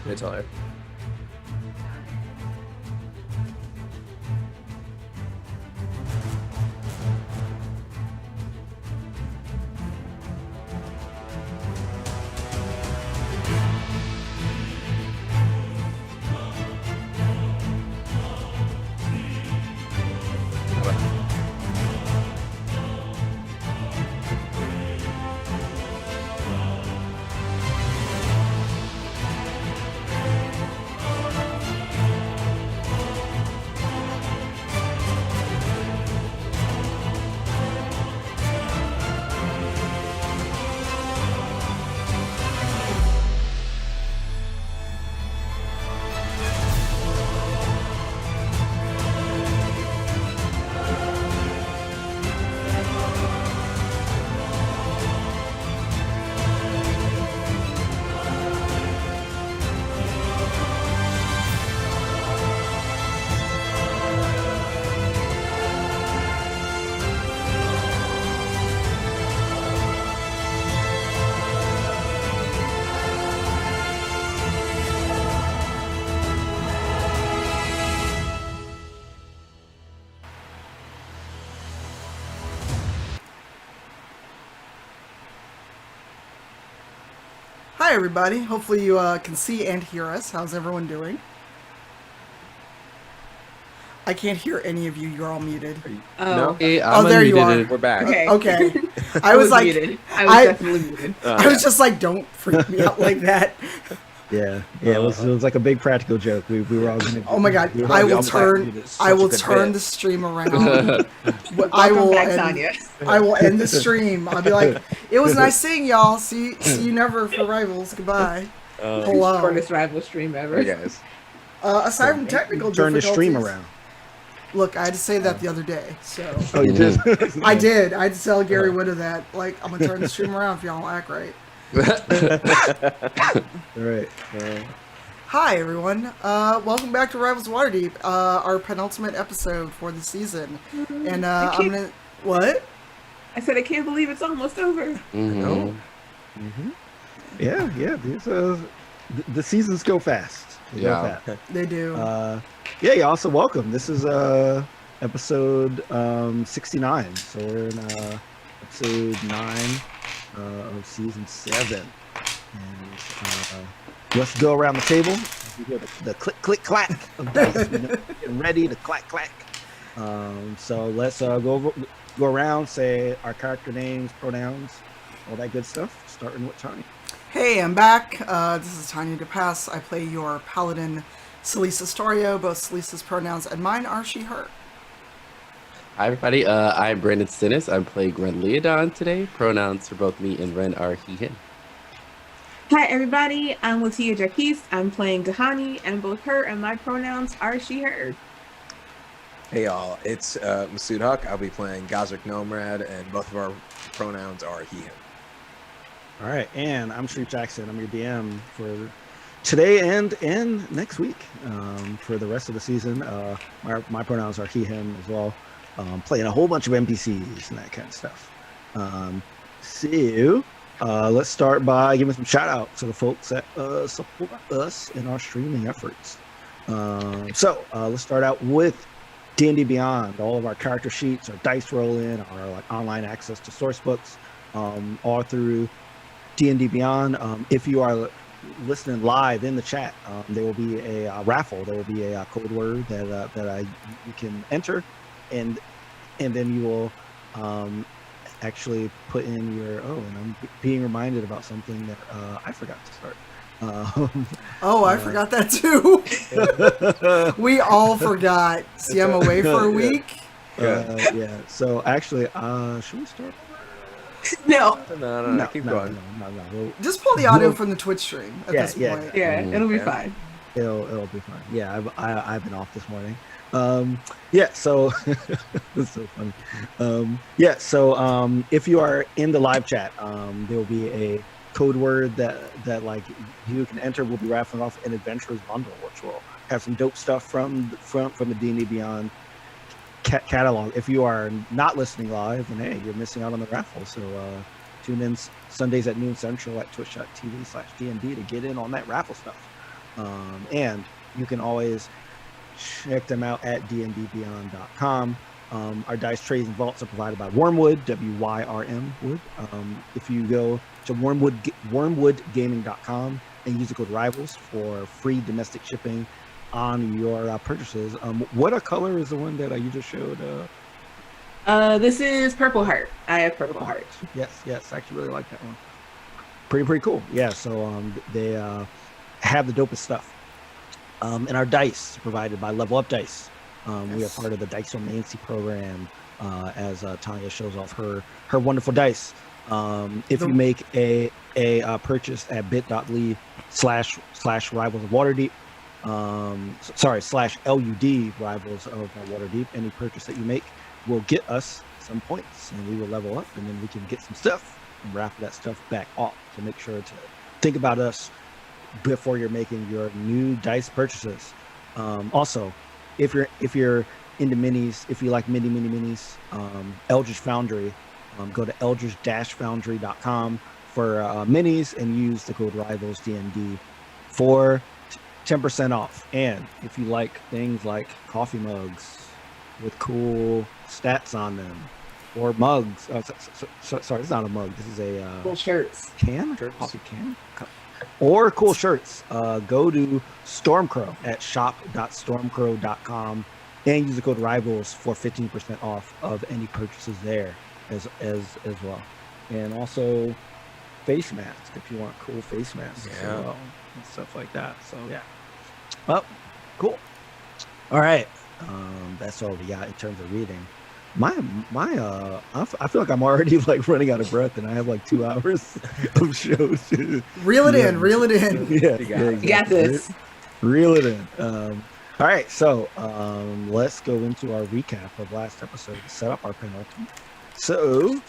It's all right. Hi, everybody. Hopefully you can see and hear us. How's everyone doing? I can't hear any of you. You're all muted. No? Hey, Oh, there you are. We're back. Okay. Okay. I was like, muted. I was definitely muted. I was just like, don't freak me out like that. Yeah, it was like a big practical joke. We were all gonna. Oh my god! we were I all will gonna turn. do this. I will Such a good turn bit. the stream around. I Welcome will back, end. Tanya. I will end the stream. I'll be like, it was nice seeing y'all. See you never for rivals. Goodbye. Hello. Shortest rival stream ever. Hey, guys. Aside from technical Turn the stream difficulties- around. Look, I had to say that the other day, so Oh, you did. I did. I had to tell Gary Witta that, like, I'm gonna turn the stream around if y'all don't act right. All right. Hi, everyone. Welcome back to Rivals Waterdeep, our penultimate episode for the season. And I'm gonna what? I said I can't believe it's almost over. No? Yeah. These the seasons go fast. They go Yeah. fast. They do. Yeah, y'all. So welcome. This is episode 69. So we're in episode 9 of season 7. And let's go around the table. You hear the click, click, clack of dice. Getting ready to clack, clack. So let's go around, say our character names, pronouns, all that good stuff. Starting with Tanya. Hey, I'm back. This is Tanya DePass. I play your paladin, Selise Astorio. Both Selise's pronouns and mine are she, her. Hi everybody, I'm Brandon Stennis. I'm playing Ren Leodon today. Pronouns for both me and Ren are he, him. Hi, everybody. I'm LaTia Bryant. I'm playing Dahani, and both her and my pronouns are she, her. Hey, y'all. It's Masood Haque. I'll be playing Gazric Nomrad, and both of our pronouns are he, him. All right, and I'm Shareef Jackson. I'm your DM for today and next week. For the rest of the season, my pronouns are he, him as well. Playing a whole bunch of NPCs and that kind of stuff. So let's start by giving some shout out to the folks that support us in our streaming efforts. So let's start out with D&D Beyond. All of our character sheets, our dice rolling, our like online access to source books, all through D&D Beyond. If you are listening live in the chat, there will be a raffle. There will be a code word that you can enter, and then you will actually put in your and I'm being reminded about something that I forgot to start. I forgot that too. We all forgot. See, I'm away for a week. Yeah. So actually, should we start? No. No, keep going. No. Just pull the audio from the Twitch stream at this Yeah. point. Yeah, it'll be Yeah. fine. It'll be fine. Yeah, I've been off this morning. So it's so funny. If you are in the live chat, there will be a code word that like you can enter. We'll be raffling off an adventurers bundle, which will have some dope stuff from the D&D Beyond catalog. If you are not listening live, then hey, you're missing out on the raffle. So tune in Sundays at noon central at twitch.tv/DND to get in on that raffle stuff. And you can always check them out at dndbeyond.com. Our dice trays and vaults are provided by Wormwood, W-Y-R-M Wood. If you go to wormwoodgaming.com and use the code RIVALS for free domestic shipping on your purchases. What color is the one that you just showed? This is Purple Heart. I have Purple Heart. Yes, I actually really like that one. Pretty cool. Yeah, so they have the dopest stuff. And our dice provided by Level Up Dice. We are part of the Dice-O-Mancy program as Tanya shows off her wonderful dice. If you make a purchase at bit.ly/Rivals of Waterdeep, /LUD Rivals of Waterdeep, any purchase that you make will get us some points, and we will level up, and then we can get some stuff and wrap that stuff back off. So make sure to think about us before you're making your new dice purchases. Also, if you're into minis, if you like minis, Eldritch Foundry, go to eldritch-foundry.com for minis and use the code RIVALSDND for 10% off. And if you like things like coffee mugs with cool stats on them, or mugs, sorry, it's not a mug, this is a Cool shirts. can, coffee can, or cool shirts, go to Stormcrow at shop.stormcrow.com and use the code RIVALS for 15% off of any purchases there as well. And also face masks if you want cool face masks as well, and stuff like that. So yeah. Well, cool. All right. That's all we got in terms of reading. I feel like I'm already like running out of breath, and I have like 2 hours of shows. Reel it in. Yeah, You got this. Reel it in. All right, so let's go into our recap of last episode to set up our penultimate. So,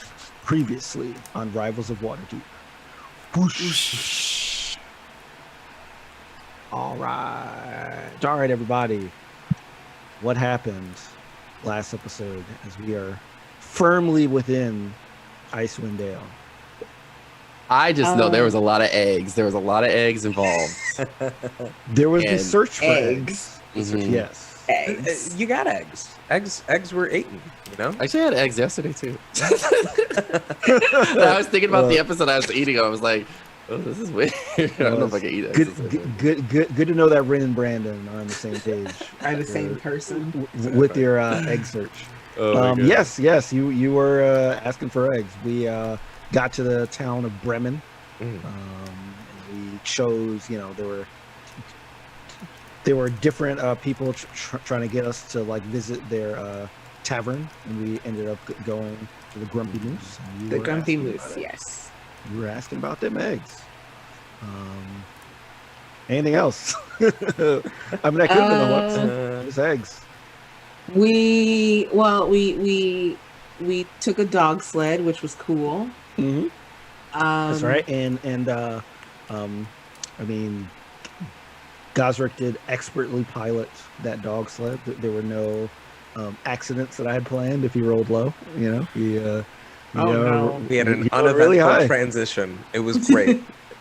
previously on Rivals of Waterdeep. Whoosh. All right, everybody. What happened last episode as we are firmly within Icewind Dale? I just know there was a lot of eggs. There was a lot of eggs involved. There was the And search for eggs. Mhm. Yes. Eggs. You got eggs. Eggs were eaten, you know? Actually, I had eggs yesterday too. I was thinking about the episode I was eating. I was like, "Oh, this is weird. I don't know if I can eat eggs." Good to know that Rin and Brandon are on the same page. Are the same person. With your egg search. Oh, yes, you were asking for eggs. We got to the town of Bremen. And we chose, there were different people trying to get us to like visit their tavern, and we ended up going to the Grumpy Moose. The Grumpy Moose, yes. You were asking about them eggs. Anything else? I mean, I could have been a lot. Just eggs. We took a dog sled, which was cool. Mm-hmm. That's right. And I mean, Gosrick did expertly pilot that dog sled. There were no accidents that I had planned if he rolled low. He We had an he rolled really uneventful high. transition. It was great.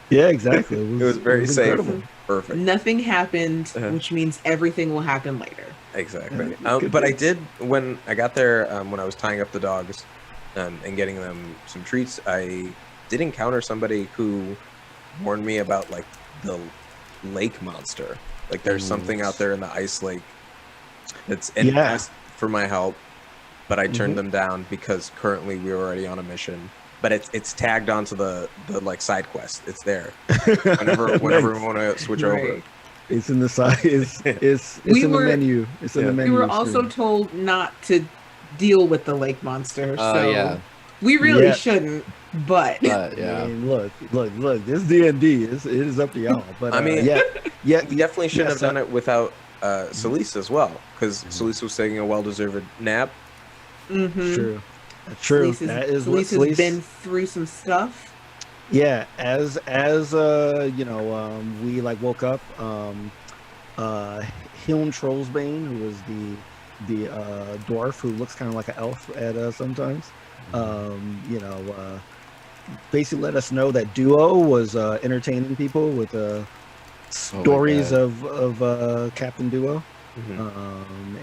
Yeah, exactly. It was very safe. incredible. Perfect. Nothing happened, which means everything will happen later. Exactly. Yeah, good But I bits. did, when I got there, when I was tying up the dogs and getting them some treats, I did encounter somebody who warned me about like the lake monster. Like there's something out there in the ice lake that's asked for my help, but I turned them down because currently we were already on a mission. But it's tagged onto the like side quest. It's there. Whenever we want to switch over. It's in the side. It's in the menu. It's in the menu. We were also told not to deal with the lake monster, so yeah. we really shouldn't. But Yeah. I mean, look. This D&D it is up to y'all. But I mean, yeah, we definitely shouldn't have done it without Selise as well, because Selise was taking a well-deserved nap. True. True. That is what Selise has been through some stuff. Yeah, as we like woke up. Hiln Trollsbane, who was the dwarf who looks kind of like an elf at sometimes, basically let us know that Duo was entertaining people with stories of Captain Duo. Mhm.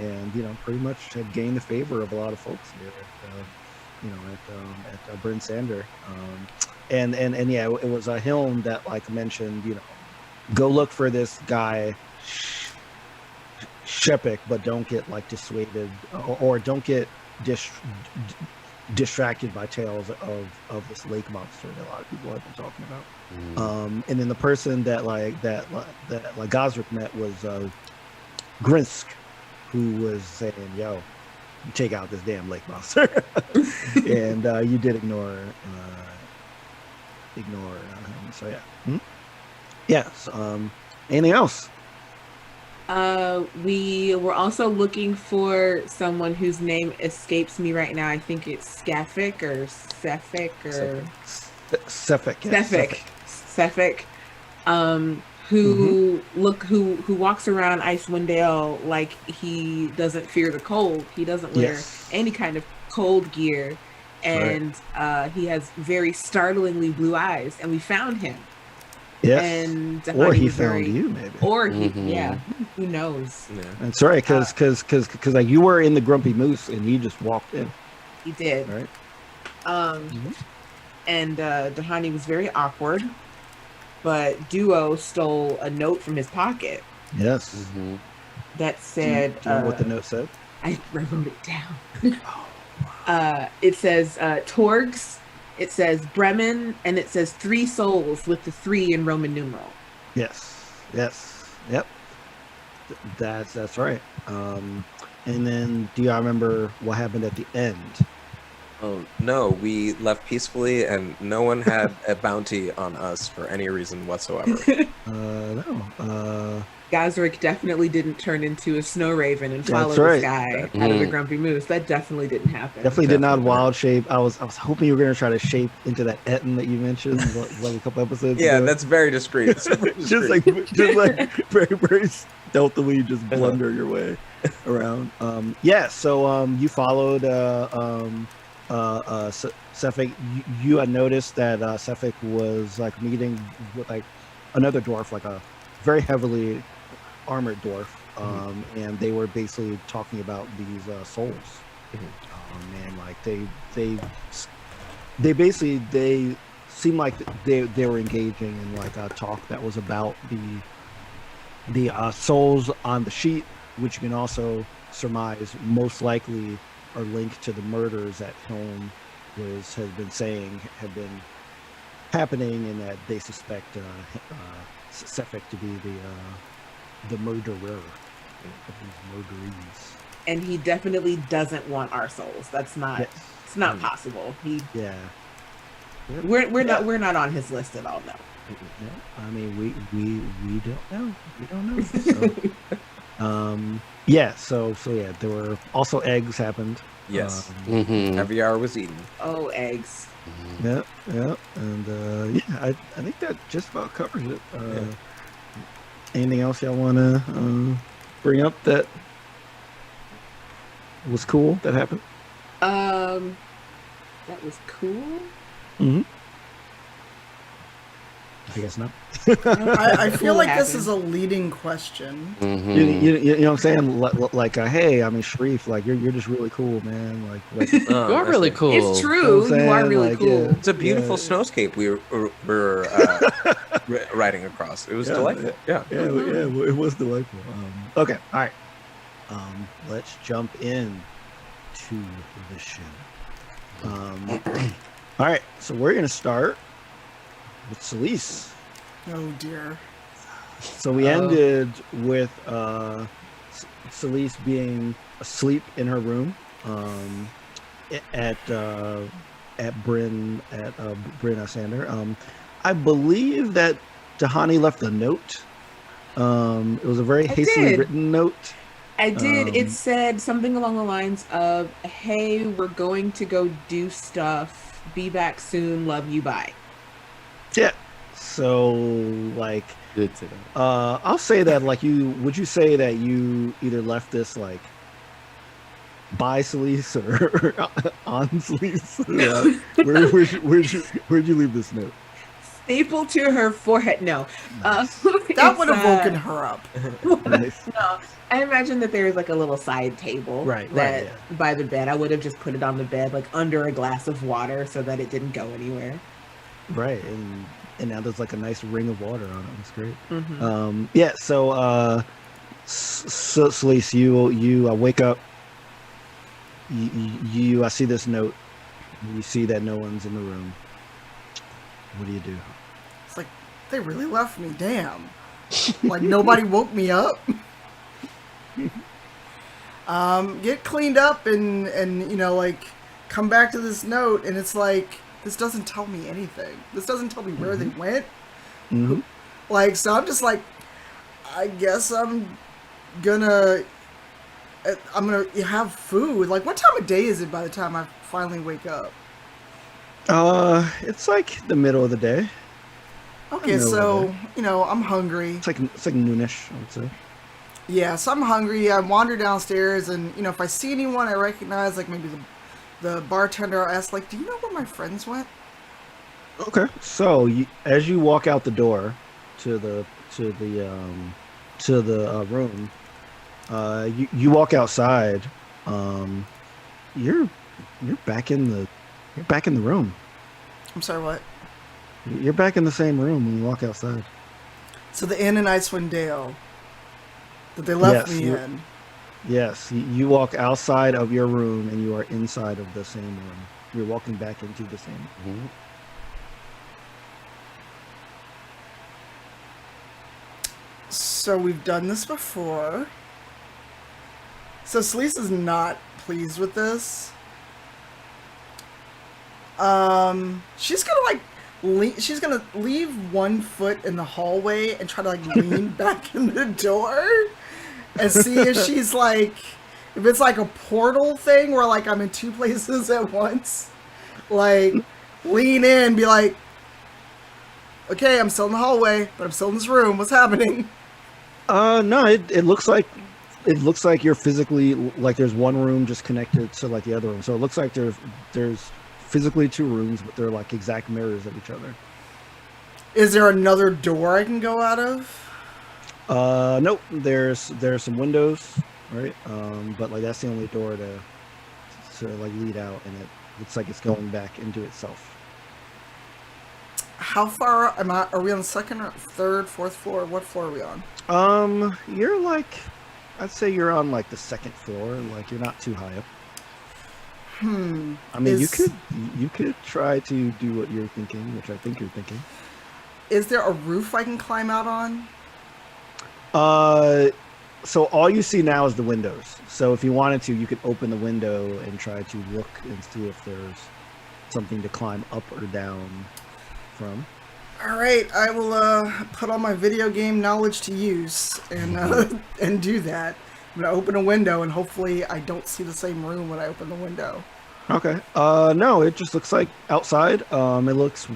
And pretty much had gained the favor of a lot of folks here at Bryn Sander. And yeah, it was a Hilm that like mentioned, go look for this guy Shepik, but don't get like dissuaded or don't get distracted by tales of this lake monster that a lot of people have been talking about. And then the person that Gosrick met was Grinsk, who was saying, "Yo, take out this damn lake monster," and you did ignore him. So yeah, yes. Anything else? We were also looking for someone whose name escapes me right now. I think it's Skafik or Sefik or Sefik. Who walks around Icewind Dale like he doesn't fear the cold. He doesn't wear any kind of cold gear, and he has very startlingly blue eyes. And we found him. Yes. And or he found you, maybe. Or he, who knows? Yeah. That's right, because like you were in the Grumpy Moose and he just walked in. He did. Right. And Dahani was very awkward, but Duo stole a note from his pocket. Yes. That said, do you know what the note said? I wrote it down. It says Torgs. It says Bremen, and it says 3 souls with the 3 in Roman numeral. Yes. Yep. That's right. And then, do y'all remember what happened at the end? Oh no, we left peacefully, and no one had a bounty on us for any reason whatsoever. No. Gosrick definitely didn't turn into a snow raven and follow this guy out of the Grumpy Moose. That definitely didn't happen. Definitely did not wild shape. I was hoping you were going to try to shape into that Etten that you mentioned like a couple episodes ago. That's very discreet. just like very, very stealthily just blunder your way around. So you followed Sefik. You had noticed that Sefik was like meeting with like another dwarf, like a very heavily armored dwarf, and they were basically talking about these souls, and like they seemed like they were engaging in like a talk that was about the souls on the sheet, which you can also surmise most likely are linked to the murders that Hilm has been saying have been happening, and that they suspect Sefik to be the murderer of these murderees. And he definitely doesn't want our souls. That's not. It's not possible. We're not on his list at all. No. I mean, we don't know. We don't know. So there were also eggs happened. Yes. Every hour was eaten. Oh, eggs. Yeah, and I think that just about covers it. Anything else y'all want to bring up that was cool that happened? That was cool. I guess not. I feel like this is a leading question. You know what I'm saying? Like, hey, I mean, Shareef, like you're just really cool, man. Like you are really cool. It's true. You are really cool. Yeah. It's a beautiful snowscape we were riding across. It was delightful. Yeah, it was delightful. Okay, all right. Let's jump in to the show. All right, so we're gonna start with Selise. Oh dear. So we ended with Selise being asleep in her room at Bryn Sander. I believe that Dahani left a note. It was a very hastily written note. I did. It said something along the lines of, "Hey, we're going to go do stuff. Be back soon. Love you. Bye." Yeah. So like, good to know. I'll say that like would you say that you either left this like by Selise or on Selise? Where'd you leave this note? staple to her forehead. No, That would have woken her up. Nice. No, I imagine that there's like a little side table Right, that yeah. by the bed. I would have just put it on the bed, like under a glass of water, so that it didn't go anywhere. Right, and now there's like a nice ring of water on it. That's great. Mm-hmm. Yeah. So, Selise, you wake up. I see this note. You see that no one's in the room. What do you do? It's like, they really left me, damn. Like, nobody woke me up. Get cleaned up and, you know, like, come back to this note, and it's like, this doesn't tell me anything. This doesn't tell me where they went. Mm-hmm. Like, so I'm just like, I guess I'm gonna have food. Like, what time of day is it by the time I finally wake up? It's like the middle of the day. Okay, Middle of the so, day. you know, I'm hungry. It's like noonish, I would say. Yeah, so I'm hungry. I wander downstairs, and, you know, if I see anyone I recognize, like maybe the bartender, I'll ask, like, do you know where my friends went? Okay. So as you walk out the door to the room, you walk outside. You're back in the room. I'm sorry, what? You're back in the same room when you walk outside. So the inn in Icewind Dale that they left Yes, me you- in. Yes, you walk outside of your room and you are inside of the same room. You're walking back into the same. Mhm. So we've done this before. So Selise is not pleased with this. She's gonna she's gonna leave one foot in the hallway and try to like lean back in the door and see if she's like, if it's like a portal thing where like I'm in two places at once. Like, lean in, be like, okay, I'm still in the hallway, but I'm still in this room. What's happening? No, it looks like you're physically, like there's one room just connected to like the other room. So it looks like there's physically two rooms, but they're like exact mirrors of each other. Is there another door I can go out of? Nope. There's some windows, right? But like that's the only door to like lead out, and it looks like it's going back into itself. How far am I? Are we on the second or third, fourth floor? What floor are we on? You're like, I'd say you're on like the second floor. Like you're not too high up. I mean, you could try to do what you're thinking, which I think you're thinking. Is there a roof I can climb out on? So all you see now is the windows. So if you wanted to, you could open the window and try to look and see if there's something to climb up or down from. All right, I will put all my video game knowledge to use and do that. I'm gonna open a window and hopefully I don't see the same room when I open the window. Okay. No, it just looks like outside. It looks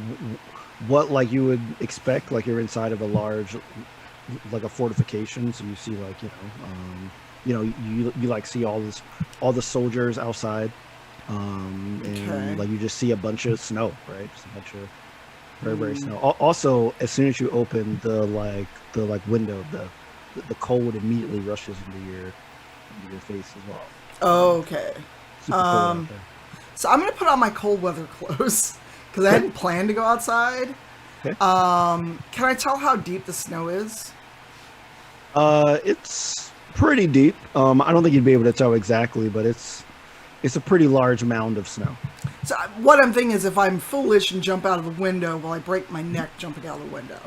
what like you would expect, like you're inside of a large, like a fortification. So you see like you like see all the soldiers outside, and Okay. like you just see a bunch of snow, right? Just a bunch of very snow. Also, as soon as you open the window, the cold immediately rushes into your face as well. Oh, okay. Super cold out there. So I'm gonna put on my cold weather clothes because I hadn't planned to go outside. Okay. Can I tell how deep the snow is? It's pretty deep. I don't think you'd be able to tell exactly, but it's a pretty large mound of snow. So what I'm thinking is if I'm foolish and jump out of the window, will I break my neck jumping out of the window?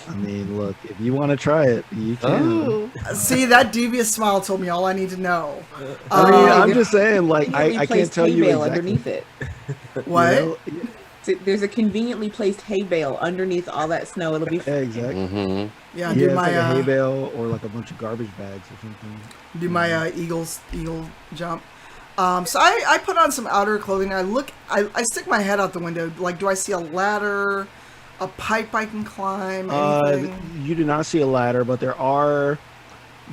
I mean, look, if you want to try it, you can. See, that devious smile told me all I need to know. I mean, I'm just saying, like, I can't tell you bale exactly. underneath it. What? You know? So there's a conveniently placed hay bale underneath all that snow. It'll be Yeah, exactly. Mm-hmm. Yeah, Yeah, do it's my like a hay bale or like a bunch of garbage bags or something. do my eagle jump. So I put on some outer clothing. I stick my head out the window. Like, do I see a ladder, a pipe I can climb, anything? You do not see a ladder, but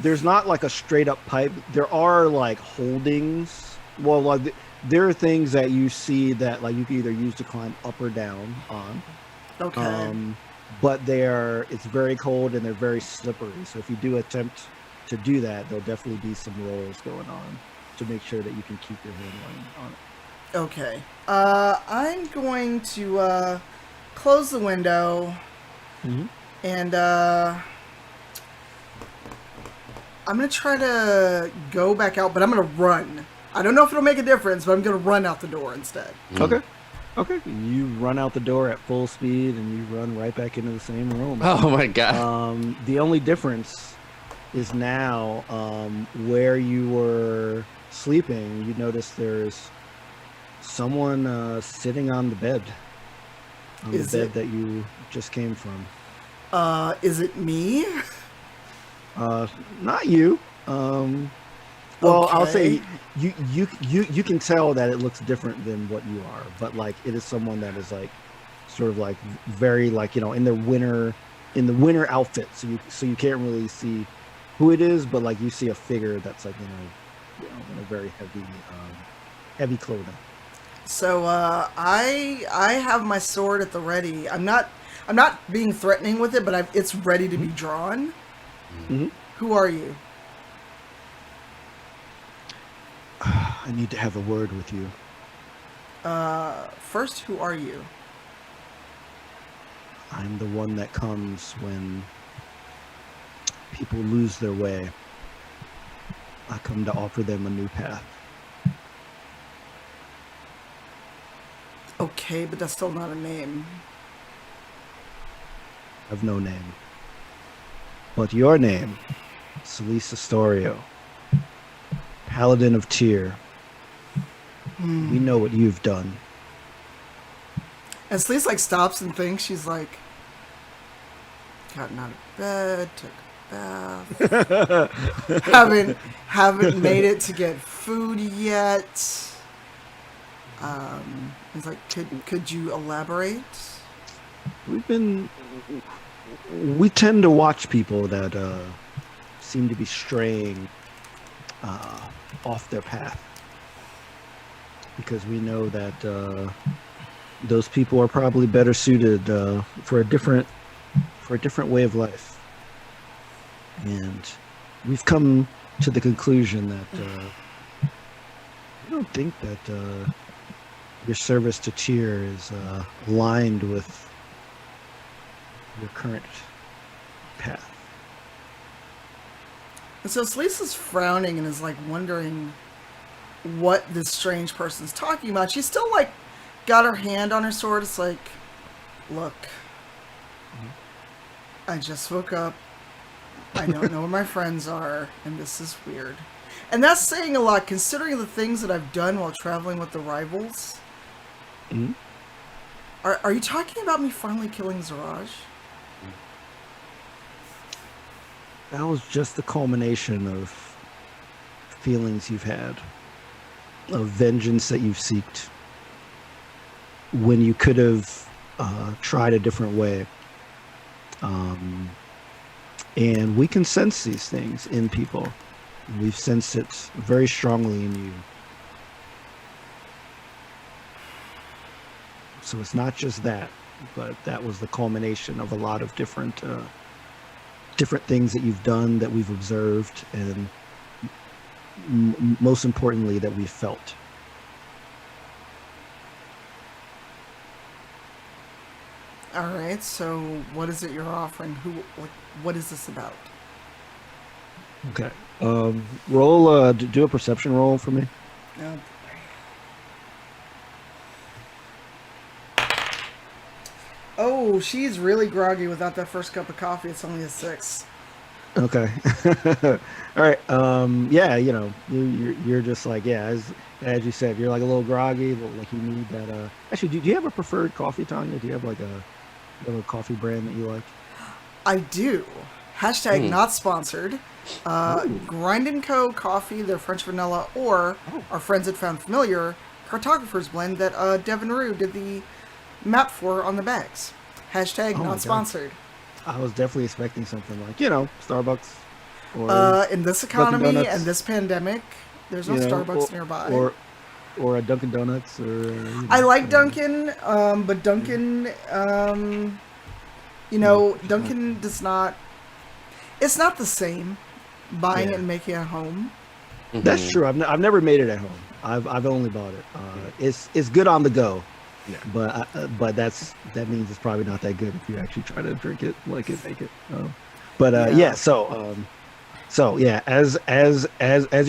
there's not like a straight up pipe. There are like holdings. Well, like there are things that you see that like you can either use to climb up or down on. Okay. But it's very cold and they're very slippery. So if you do attempt to do that, there'll definitely be some rolls going on to make sure that you can keep your handling on it. Okay. I'm going to close the window and I'm going to try to go back out, but I'm going to run. I don't know if it'll make a difference, but I'm going to run out the door instead. Okay. You run out the door at full speed and you run right back into the same room. Oh my god. The only difference is now where you were sleeping, you notice there's someone sitting on the bed. That you just came from. Is it me? Not you. Well, Okay. I'll say you can tell that it looks different than what you are, but like it is someone that is like sort of like very like in the winter outfit, so you can't really see who it is, but like you see a figure that's like in a very heavy clothing. So I have my sword at the ready. I'm not being threatening with it, but it's ready to be drawn. Mm-hmm. Who are you? I need to have a word with you. First, who are you? I'm the one that comes when people lose their way. I come to offer them a new path. Okay, but that's still not a name. I've no name. But your name, Selise Astorio, Paladin of Tyr. We know what you've done. And Selise like stops and thinks. She's like, gotten out of bed, took a bath, haven't made it to get food yet. He's like, could you elaborate? We tend to watch people that seem to be straying off their path, because we know that those people are probably better suited for a different way of life. And we've come to the conclusion that we don't think that your service to Tyr is aligned with your current path. And so Selise is frowning and is like wondering what this strange person's talking about. She's still like got her hand on her sword. It's like, look, I just woke up. I don't know where my friends are, and this is weird. And that's saying a lot, considering the things that I've done while traveling with the rivals. Mm-hmm. Are you talking about me finally killing Zaraj? That was just the culmination of feelings you've had, of vengeance that you've seeked, when you could have tried a different way. And we can sense these things in people. We've sensed it very strongly in you. So it's not just that, but that was the culmination of a lot of different things that you've done, that we've observed, and most importantly, that we've felt. All right, so what is it you're offering? What is this about? Okay. Roll, do a perception roll for me. Oh, oh, she's really groggy without that first cup of coffee. It's only a 6. Okay. All right. Yeah, you're just like, yeah, as you said, you're like a little groggy, like you need that. Actually, do you have a preferred coffee, Tanya? Do you have like a coffee brand that you like? I do. Hashtag not sponsored. Grind & Co. coffee, their French vanilla, or our friends at Found Familiar, Cartographer's Blend that Devin Rue did the map for on the bags. Hashtag not sponsored. I was definitely expecting something like, Starbucks. Or in this Dunkin' economy Donuts, and this pandemic, there's no Starbucks nearby. or a Dunkin' Donuts, or I like Dunkin', but Dunkin', Dunkin' does not. It's not the same buying it and making it at home. That's true. I've never made it at home. I've only bought it. It's good on the go. Yeah. But that means it's probably not that good if you actually try to drink it, like it, make it. So yeah, as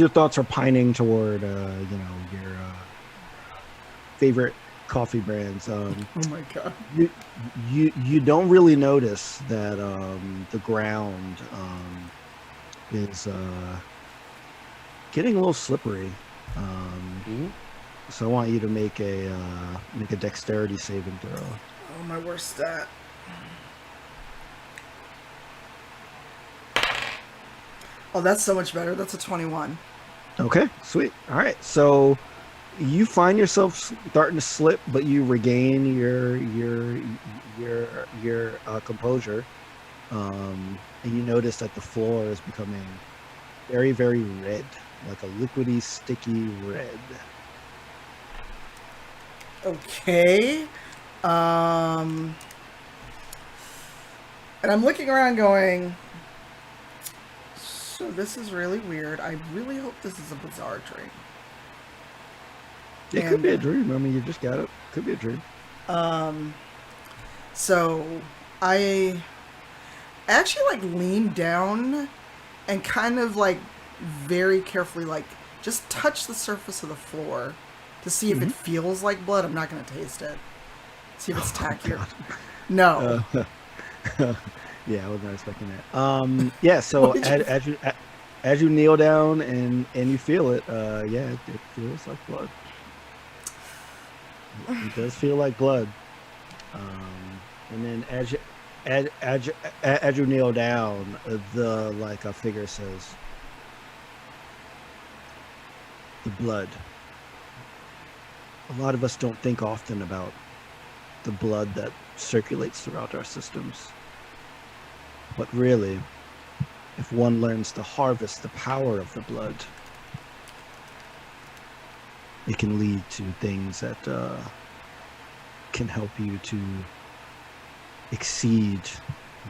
your thoughts are pining toward your favorite coffee brands, Oh my god. you don't really notice that the ground is getting a little slippery. So I want you to make a dexterity saving throw. Oh, my worst stat. Oh, that's so much better. That's a 21. Okay, sweet. All right, so you find yourself starting to slip, but you regain your composure, and you notice that the floor is becoming very, very red, like a liquidy, sticky red. Okay. And I'm looking around going, so this is really weird. I really hope this is a bizarre dream. It could be a dream. I mean, you just got it. Could be a dream. So I actually lean down and kind of very carefully just touch the surface of the floor to see if it feels like blood. I'm not going to taste it. See if it's tackier. No. Yeah, I was not expecting that. Yeah, so as you kneel down and you feel it, it feels like blood. It does feel like blood. And then as you kneel down, a figure says, "The blood." A lot of us don't think often about the blood that circulates throughout our systems. But really, if one learns to harvest the power of the blood, it can lead to things that can help you to exceed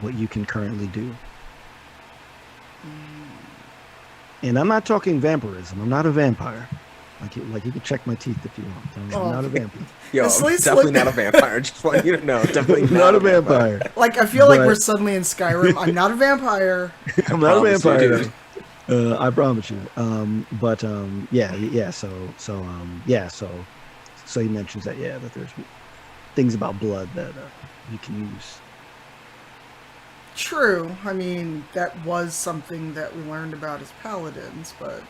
what you can currently do. And I'm not talking vampirism. I'm not a vampire. Like you can check my teeth if you want. I'm not a vampire. Yo, I'm definitely not a vampire. Just want you to know, definitely not a vampire. I feel like we're suddenly in Skyrim. I'm not a vampire. I'm not a vampire. You, I promise you. So he mentions that that there's things about blood that you can use. True. I mean, that was something that we learned about as paladins, but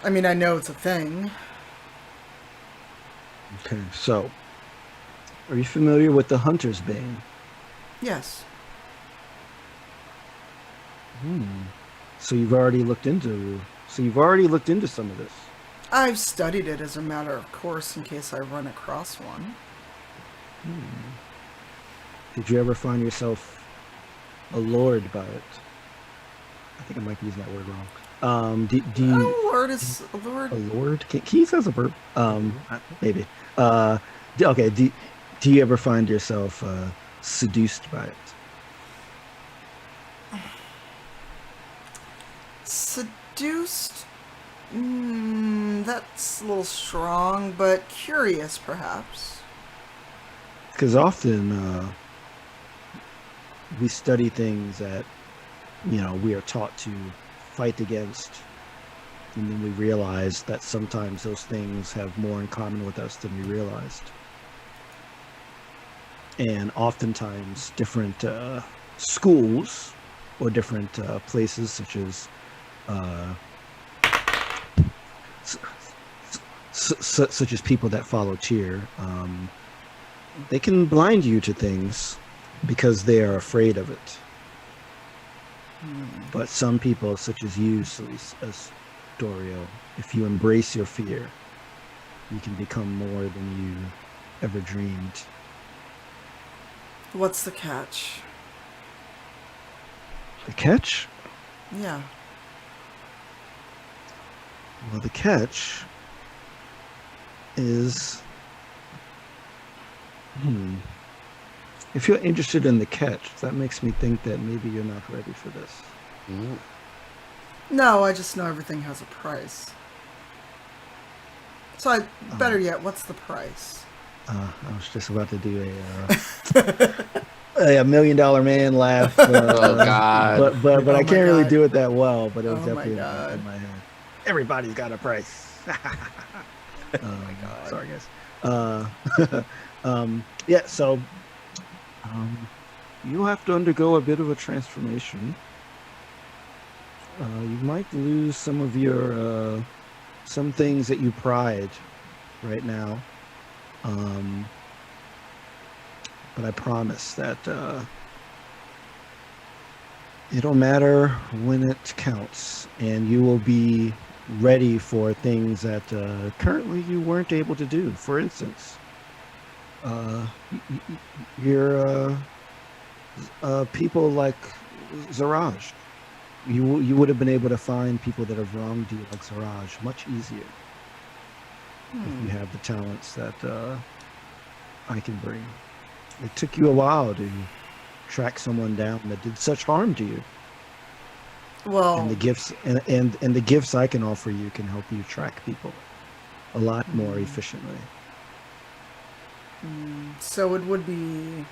I mean, I know it's a thing. Okay, so are you familiar with the Hunter's Bane? Yes. So you've already looked into some of this. I've studied it as a matter of course in case I run across one. Did you ever find yourself allured by it? I think I might be using that word wrong. Do you... Allured is allured. Allured? Can you use that as a verb? Maybe. Okay, do you ever find yourself seduced by it? Seduced? That's a little strong, but curious perhaps. Because often we study things that we are taught to fight against, and then we realize that sometimes those things have more in common with us than we realized. And oftentimes different schools or different places such as such as people that follow cheer, they can blind you to things because they are afraid of it. But some people, such as you, Selise, Dorio, if you embrace your fear, you can become more than you ever dreamed. What's the catch? The catch? Yeah. Well, the catch is, if you're interested in the catch, that makes me think that maybe you're not ready for this. Mm. No, I just know everything has a price. So, better yet, what's the price? I was just about to do a $1 million man laugh. Oh, God. But Oh I my can't really God. do it that well. But it was Oh my definitely God. in my head. Everybody's got a price. God. Sorry, guys. Yeah. So you have to undergo a bit of a transformation. You might lose some of your some things that you pride right now. But I promise that it'll matter when it counts, and you will be ready for things that currently you weren't able to do. For instance, your people like Zaraj. You would have been able to find people that have wronged you like Zaraj much easier if you have the talents that I can bring. It took you a while to track someone down that did such harm to you. Well, And the gifts and the gifts I can offer you can help you track people a lot more efficiently. so it would be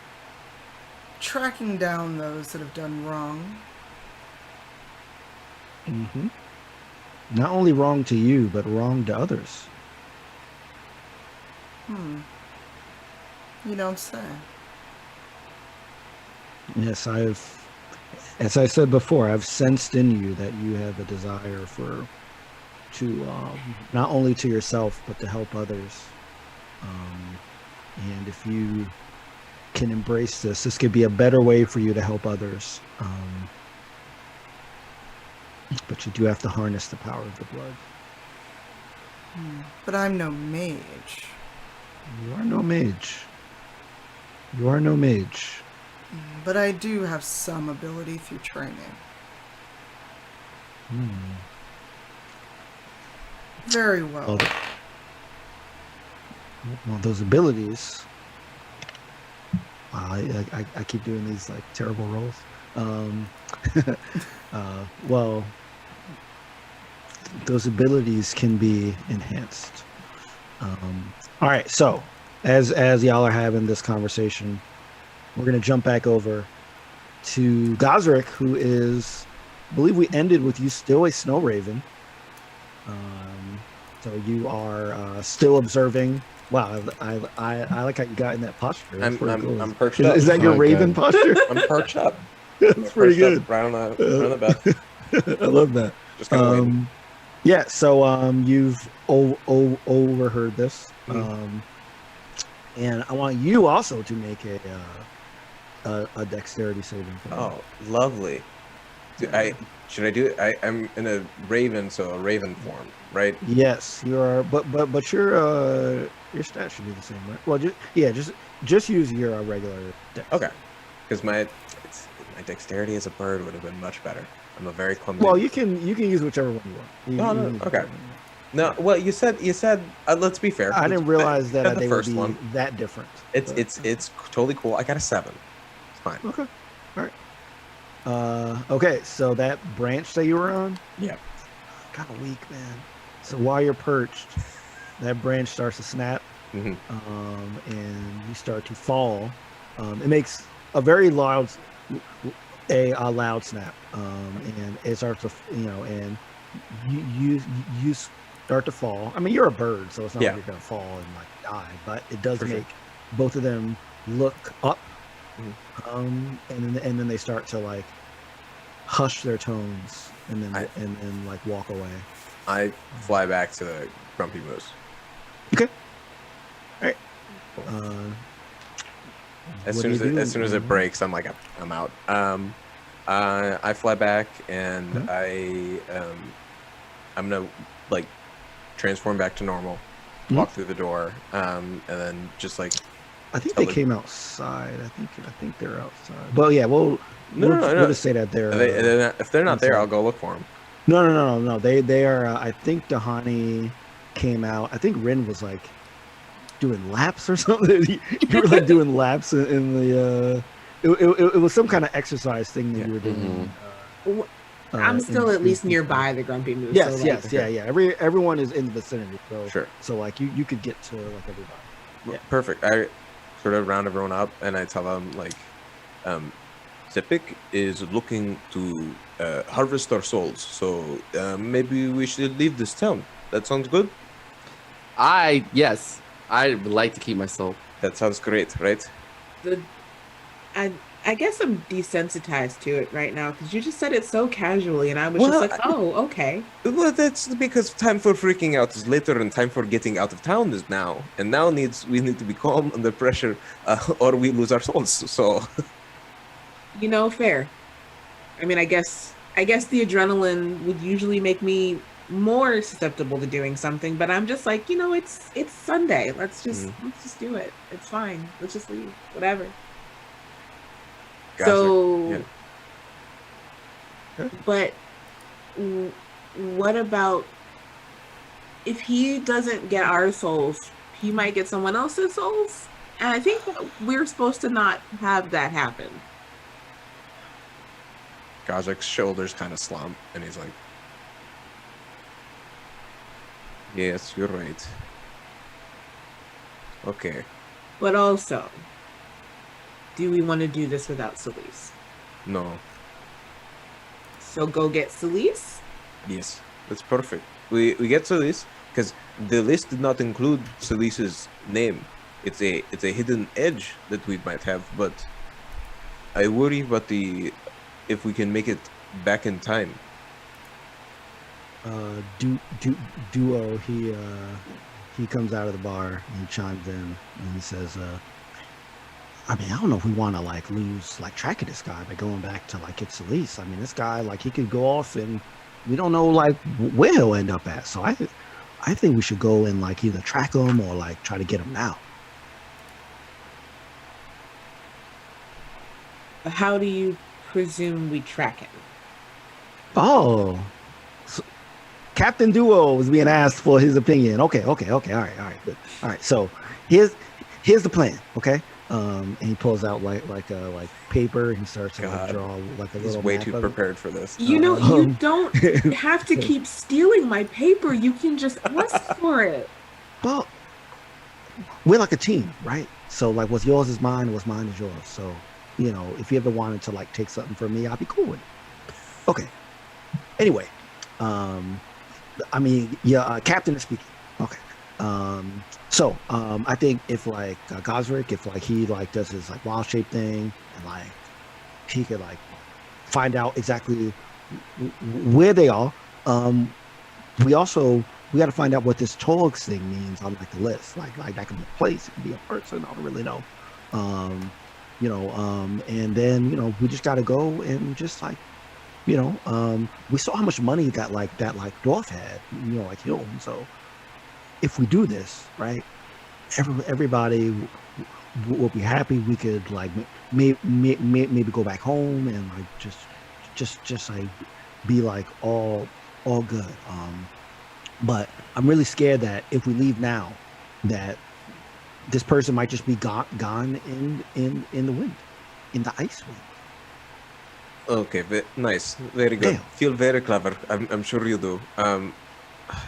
tracking down those that have done wrong. Mm-hmm. Not only wrong to you, but wrong to others. You know what I'm saying? Yes, as I said before, I've sensed in you that you have a desire to not only to yourself, but to help others. And if you can embrace this could be a better way for you to help others. But you do have to harness the power of the blood. But I'm no mage. You are no mage. You are no mage. But I do have some ability through training. Very well. Well, those abilities. I keep doing these like terrible rolls. Well, those abilities can be enhanced. All right, so as y'all are having this conversation, we're gonna jump back over to Gosrick, who is, I believe we ended with you still a snow raven. So you are still observing. Wow, I like how you got in that posture. That's pretty cool. I'm perched up. Is that your Oh, raven God. posture? I'm perched up. That's pretty good. Right on the bed. I love that. Just kind of waiting. Yeah, so you've overheard this, and I want you also to make a dexterity saving throw. Oh, lovely. Should I do it? I'm in a raven, so a raven form, right? Yes, you are, but your stats should be the same, right? Well, just use your regular dex. Okay. Because my dexterity as a bird would have been much better. I'm a very clumsy. Well, you can use whichever one you want. No, You can use okay. whichever one you want. No, well, you said. Let's be fair. I didn't realize that the they would first be one. that different. It's totally cool. I got a 7. It's fine. Okay. All right. Okay, so that branch that you were on, Yeah. kind of weak, man. So while you're perched, that branch starts to snap, Mhm. and you start to fall. It makes a very loud snap, and it starts to, and you start to fall. I mean, you're a bird, so it's not Yeah. like you're gonna fall and like die, but it does For sure. make both of them look up, and then they start to like hush their tones, and then like walk away. I fly back to the Grumpy Moose. Okay. All right. As What soon do you as do? it breaks, I'm like, I'm out. I fly back and I'm gonna like transform back to normal, walk through the door, and then just like. I think tell they the- came outside. I think they're outside. Well, yeah. Well, No. we'll just say that they're. If they're not there, inside. I'll go look for them. No. They are. I think Dahani came out. I think Rin was like doing laps or something. You were like doing laps in the. It was some kind of exercise thing that you were doing. W- I'm still at least nearby the Grumpy Moo. Yes, so, like, yeah. Everyone is in the vicinity, so Sure. So like you could get to like everybody. Yeah. Perfect. I sort of round everyone up and I tell them like, Sepik is looking to harvest our souls, so maybe we should leave this town. That sounds good. Yes, I would like to keep my soul. That sounds great, right? I guess I'm desensitized to it right now because you just said it so casually, and I was just like, "Oh, okay." Well, that's because time for freaking out is later, and time for getting out of town is now. And now we need to be calm under pressure, or we lose our souls. So, Fair. I mean, I guess the adrenaline would usually make me more susceptible to doing something, but I'm just like, it's Sunday. Let's just do it. It's fine. Let's just leave. Whatever. gotcha. So, Yeah. but what about if he doesn't get our souls? He might get someone else's souls, and I think that we're supposed to not have that happen. Gazik's shoulders kind of slump, and he's like, "Yes, you're right. Okay, But also, do we want to do this without Selise? no, So go get Selise? yes, that's perfect. We get Selise because the list did not include Selise's name. It's a hidden edge that we might have, but I worry about if we can make it back in time. Duo, he comes out of the bar and he chimes in and he says, I mean, I don't know if we want to like lose like track of this guy by going back to like it's Selise. I mean, this guy like he could go off and we don't know like where he'll end up at. So I think we should go and like either track him or like try to get him now. How do you presume we track him? Oh, so Captain Duo was being asked for his opinion. Okay. All right, good. All right. So here's the plan. Okay. And he pulls out like paper. He starts to like draw like a He's little. way map too of it. prepared for this. You don't have to keep stealing my paper. You can just ask for it. Well, we're like a team, right? So like what's yours is mine, what's mine is yours. So, if you ever wanted to like take something from me, I'll be cool with it. Okay. Anyway, I mean, Captain is speaking. Okay. So I think if like Gosrick, if like he like does his like wild shape thing and like he could like find out exactly where they are. We got to find out what this Togs thing means on like the list. Like that could be a place, it could be a person. I don't really know. And then we just got to go and just like we saw how much money that dwarf had, like him. So if we do this right, everybody will be happy. We could like maybe go back home and like just like be like all good. But I'm really scared that if we leave now, that this person might just be gone in the wind, in the ice wind. Okay, nice, very good. Yeah. Feel very clever. I'm sure you do.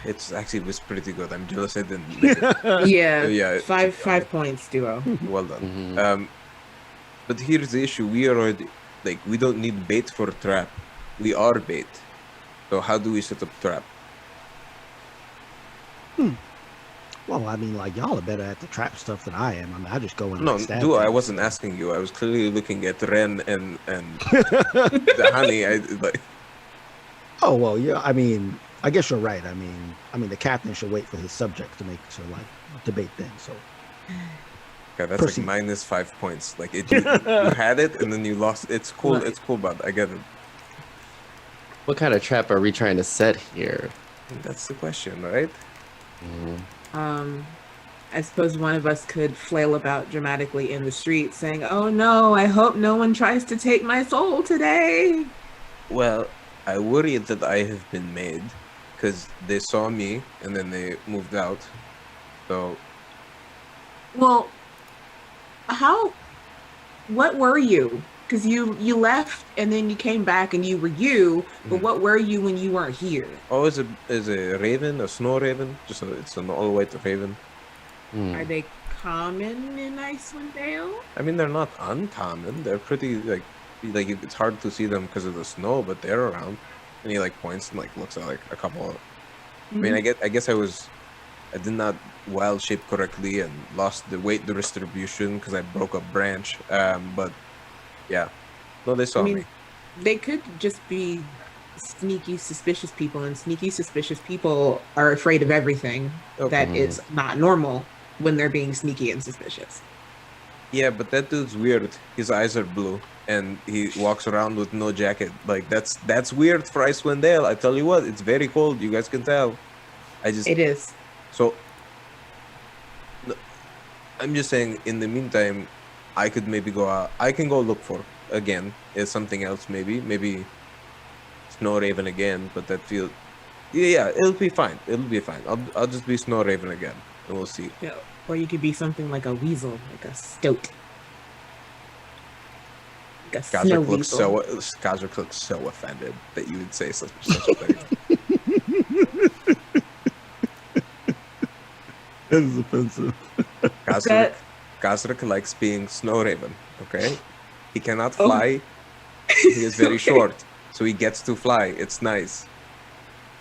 It was pretty good. I'm jealous I didn't. Make it. Yeah. 5 points, Duo. Well done. Mhm. But here's the issue: we already we don't need bait for a trap. We are bait. So how do we set up trap? Well, I mean, like y'all are better at the trap stuff than I am. I mean, I just go in. No, and stab I things. wasn't asking you. I was clearly looking at Ren and the honey. Oh well, yeah. I mean, I guess you're right. I mean, the captain should wait for his subject to like debate things. So. God, that's Proceed. like -5 points. Like you had it and then you lost. It's cool. Right. It's cool, bud. I get it. What kind of trap are we trying to set here? That's the question, right? I suppose one of us could flail about dramatically in the street saying, "Oh no, I hope no one tries to take my soul today." Well, I worry that I have been made because they saw me and then they moved out. So Well, how? What were you? Because you left and then you came back and you were you. But Mhm. what were you when you weren't here? oh, is a raven, a snow raven, it's an all white raven. Hmm. Are they common in Icewind Dale? I mean, they're not uncommon. They're pretty it's hard to see them because of the snow, but they're around. And he like points and like looks at like a couple. I mean, I guess I did not wild shape correctly and lost the weight distribution because I broke a branch. But yeah, no, they saw mean, me. They could just be sneaky, suspicious people, and sneaky, suspicious people are afraid of everything Okay. that is not normal when they're being sneaky and suspicious. Yeah, but that dude's weird. His eyes are blue, and he walks around with no jacket. Like that's weird for Icewind Dale. I tell you what, it's very cold. You guys can tell. It is. So I'm just saying. In the meantime, I could maybe go out. I can go look for again. Is something else maybe Snow Raven again. But that feel. Yeah, it'll be fine. It'll be fine. I'll just be Snow Raven again, and we'll see. Yeah. Or you could be something like a weasel, like a stoat. Like a snow weasel. Kazric looks so offended that you would say such a thing. That is offensive. Kazric likes being Snow Raven. Okay, he cannot fly. He is very short, so he gets to fly. It's nice.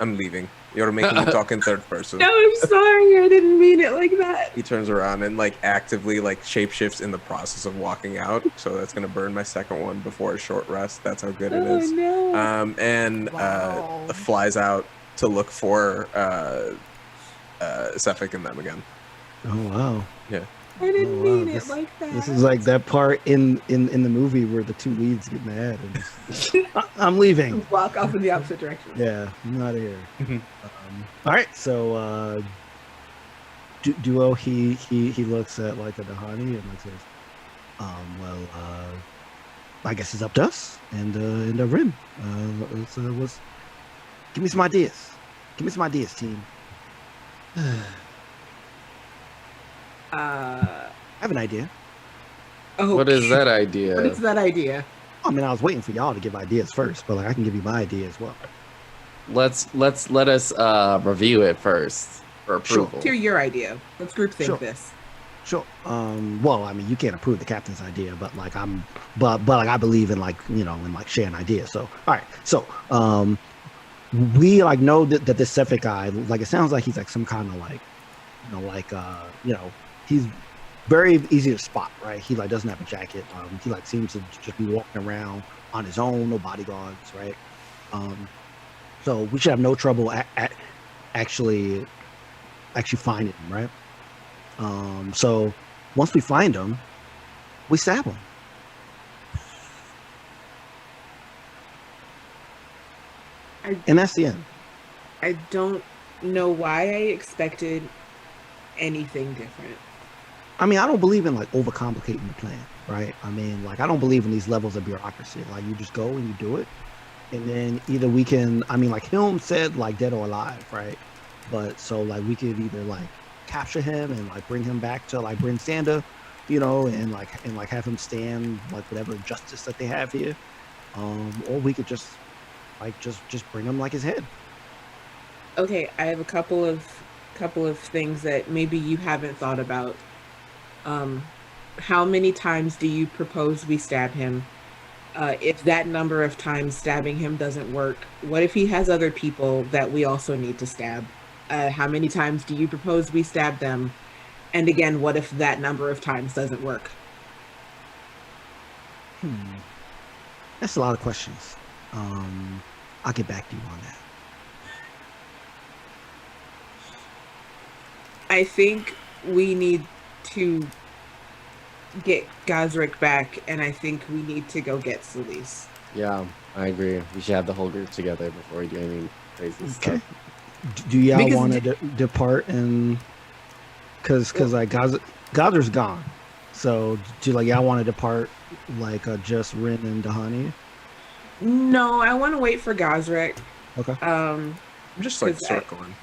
I'm leaving. You're making me talk in third person. No, I'm sorry. I didn't mean it like that. He turns around and like actively like shapeshifts in the process of walking out. So that's gonna burn my second one before a short rest. That's how good it is. No. And Wow. flies out to look for Sefik and them again. Oh wow. Yeah. I didn't Oh, wow. mean it This- like that. This is like that part in the movie where the two leads get mad and I'm leaving. Walk off in the opposite direction. Yeah, I'm not here. Mhm. All right, so Duo he looks at like a Dahani and like says, I guess it's up to us and Rin. Let's give me some ideas. Give me some ideas, team. I have an idea. Oh, What is that idea? What is that idea? I mean, I was waiting for y'all to give ideas first, but like I can give you my idea as well. Let us review it first for approval. Let's hear your idea. Let's groupthink Sure. this. Sure. Well, I mean, you can't approve the captain's idea, but like but like I believe in like in like sharing ideas. So all right. So we like know that this Sefik guy, like it sounds like he's like some kind of like he's very easy to spot, right? He like doesn't have a jacket. He like seems to just be walking around on his own, no bodyguards, right? So we should have no trouble actually finding him, right? So once we find him, we stab him. And that's the end. I don't know why I expected anything different. I mean, I don't believe in like overcomplicating the plan, right? I mean, like I don't believe in these levels of bureaucracy. Like you just go and you do it, and then either we can. I mean, like Hilm said, like dead or alive, right? But so like we could either like capture him and like bring him back to like Bryn Sander, and have him stand like whatever justice that they have here, or we could just bring him like his head. Okay, I have a couple of things that maybe you haven't thought about. How many times do you propose we stab him? If that number of times stabbing him doesn't work, what if he has other people that we also need to stab? How many times do you propose we stab them? And again, what if that number of times doesn't work? That's a lot of questions. I'll get back to you on that. I think we need to get Gazric back, and I think we need to go get Selise. Yeah, I agree. We should have the whole group together before we do any crazy Okay. stuff. Do y'all Because want to depart and because like Gazer's gone, so do like y'all want to depart like just Rin and Dahani? No, I want to wait for Gosrick. Okay. I'm just like 'Cause circling.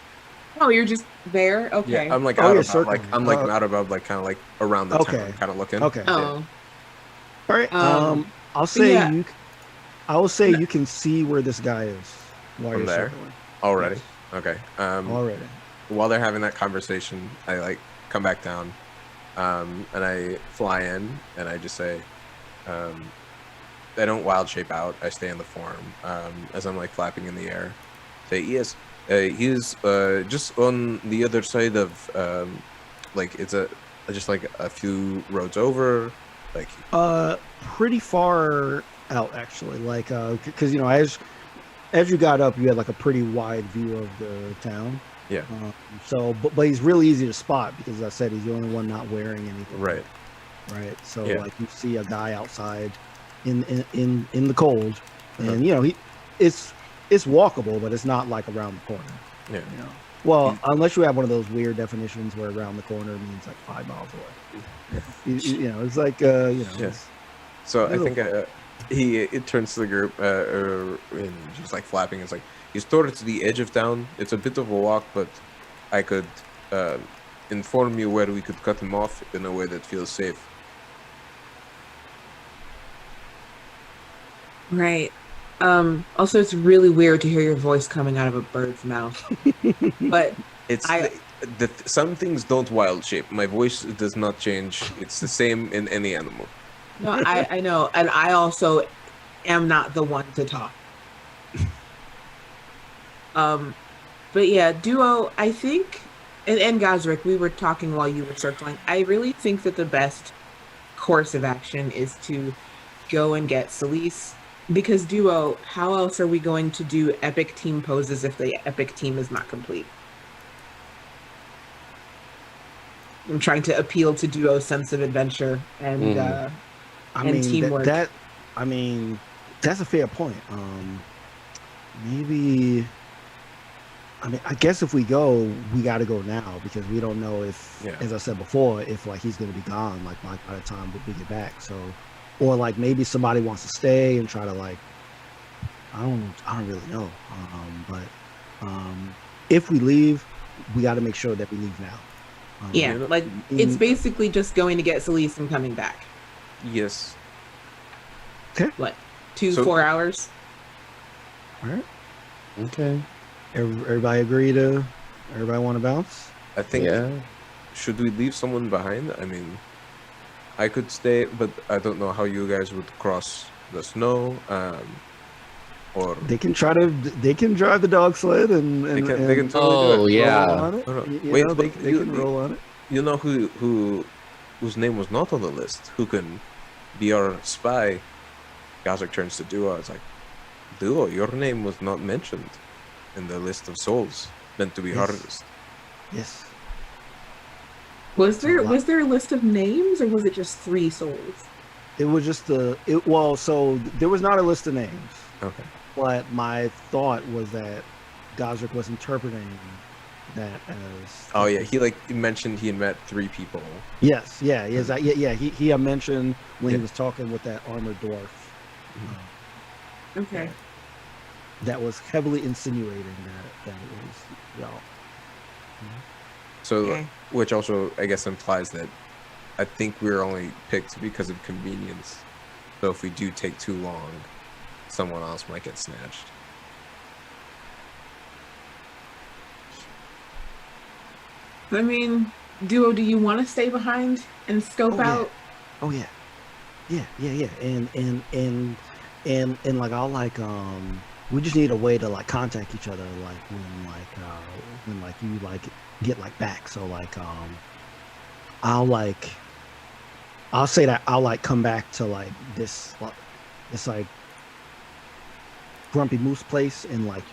Oh, you're just there? Yeah, Okay. I'm like Oh, out you're about like circling. I'm like out about like kind of like around the Okay. town, kind of looking. Okay. Yeah. Oh. All right. I'll But say yeah. I will say No. you can see where this guy is while From you're there? circling. Already. Yes. Okay. Already. While they're having that conversation, I like come back down, and I fly in, and I just say, I don't wild shape out. I stay in the form, as I'm like flapping in the air. Say yes. He's just on the other side of, like it's just like a few roads over, like. Pretty far out actually. Like, because as you got up, you had like a pretty wide view of the town. Yeah. So, but he's really easy to spot because as I said he's the only one not wearing anything. Right. Right. So Yeah. like you see a guy outside in the cold, Uh-huh. and it's walkable, but it's not like around the corner. Yeah. Well, unless you have one of those weird definitions where around the corner means like 5 miles away. It's like Yeah. So I think it turns to the group, and just like flapping. It's like he's towards the edge of town. It's a bit of a walk, but I could inform you where we could cut him off in a way that feels safe. Right. Also, it's really weird to hear your voice coming out of a bird's mouth. But It's I- some things don't wild shape. My voice does not change. It's the same in any animal. no, I know, and I also am not the one to talk. But yeah, Duo, I think, and Gosrick, we were talking while you were circling. I really think that the best course of action is to go and get Selise. Because Duo, how else are we going to do epic team poses if the epic team is not complete? I'm trying to appeal to Duo's sense of adventure and and teamwork. that's a fair point. Maybe. I guess if we go, we got to go now because we don't know if, as I said before, if like he's going to be gone like by the time we get back. So, or like maybe somebody wants to stay and try to like, I don't really know. But if we leave, we got to make sure that we leave now. Yeah, like it's basically just going to get Selise and coming back. Yes. Okay. What? 4 hours? All right. Okay. Everybody agree to? Everybody want to bounce? I think. Yeah. Should we leave someone behind? I mean, I could stay, but I don't know how you guys would cross the snow. Or They can try to. They can drive the dog sled and they can totally do it. Yeah. roll on it. Oh, no. You Wait, know, they can roll on it. You know whose name was not on the list? Who can be our spy? Gazak turns to Duo. It's like, Duo, your name was not mentioned in the list of souls meant to be Yes. harvested. Yes. Was there a lot. was there a list of names or was it just 3 souls? It was just so there was not a list of names, Okay. but my thought was that Gosrick was interpreting that as. Oh yeah, he mentioned he had met 3 people. Yes, yeah, He had mentioned when Yeah. he was talking with that armored dwarf. Okay. That was heavily insinuating that it was y'all. So, Okay. which also I guess implies that I think we're only picked because of convenience. So if we do take too long, someone else might get snatched. I mean, Duo, do you want to stay behind and scope out? Oh yeah, and like I'll like we just need a way to like contact each other like when you like get like back. So like I'll say that I'll like come back to like this like Grumpy Moose place and like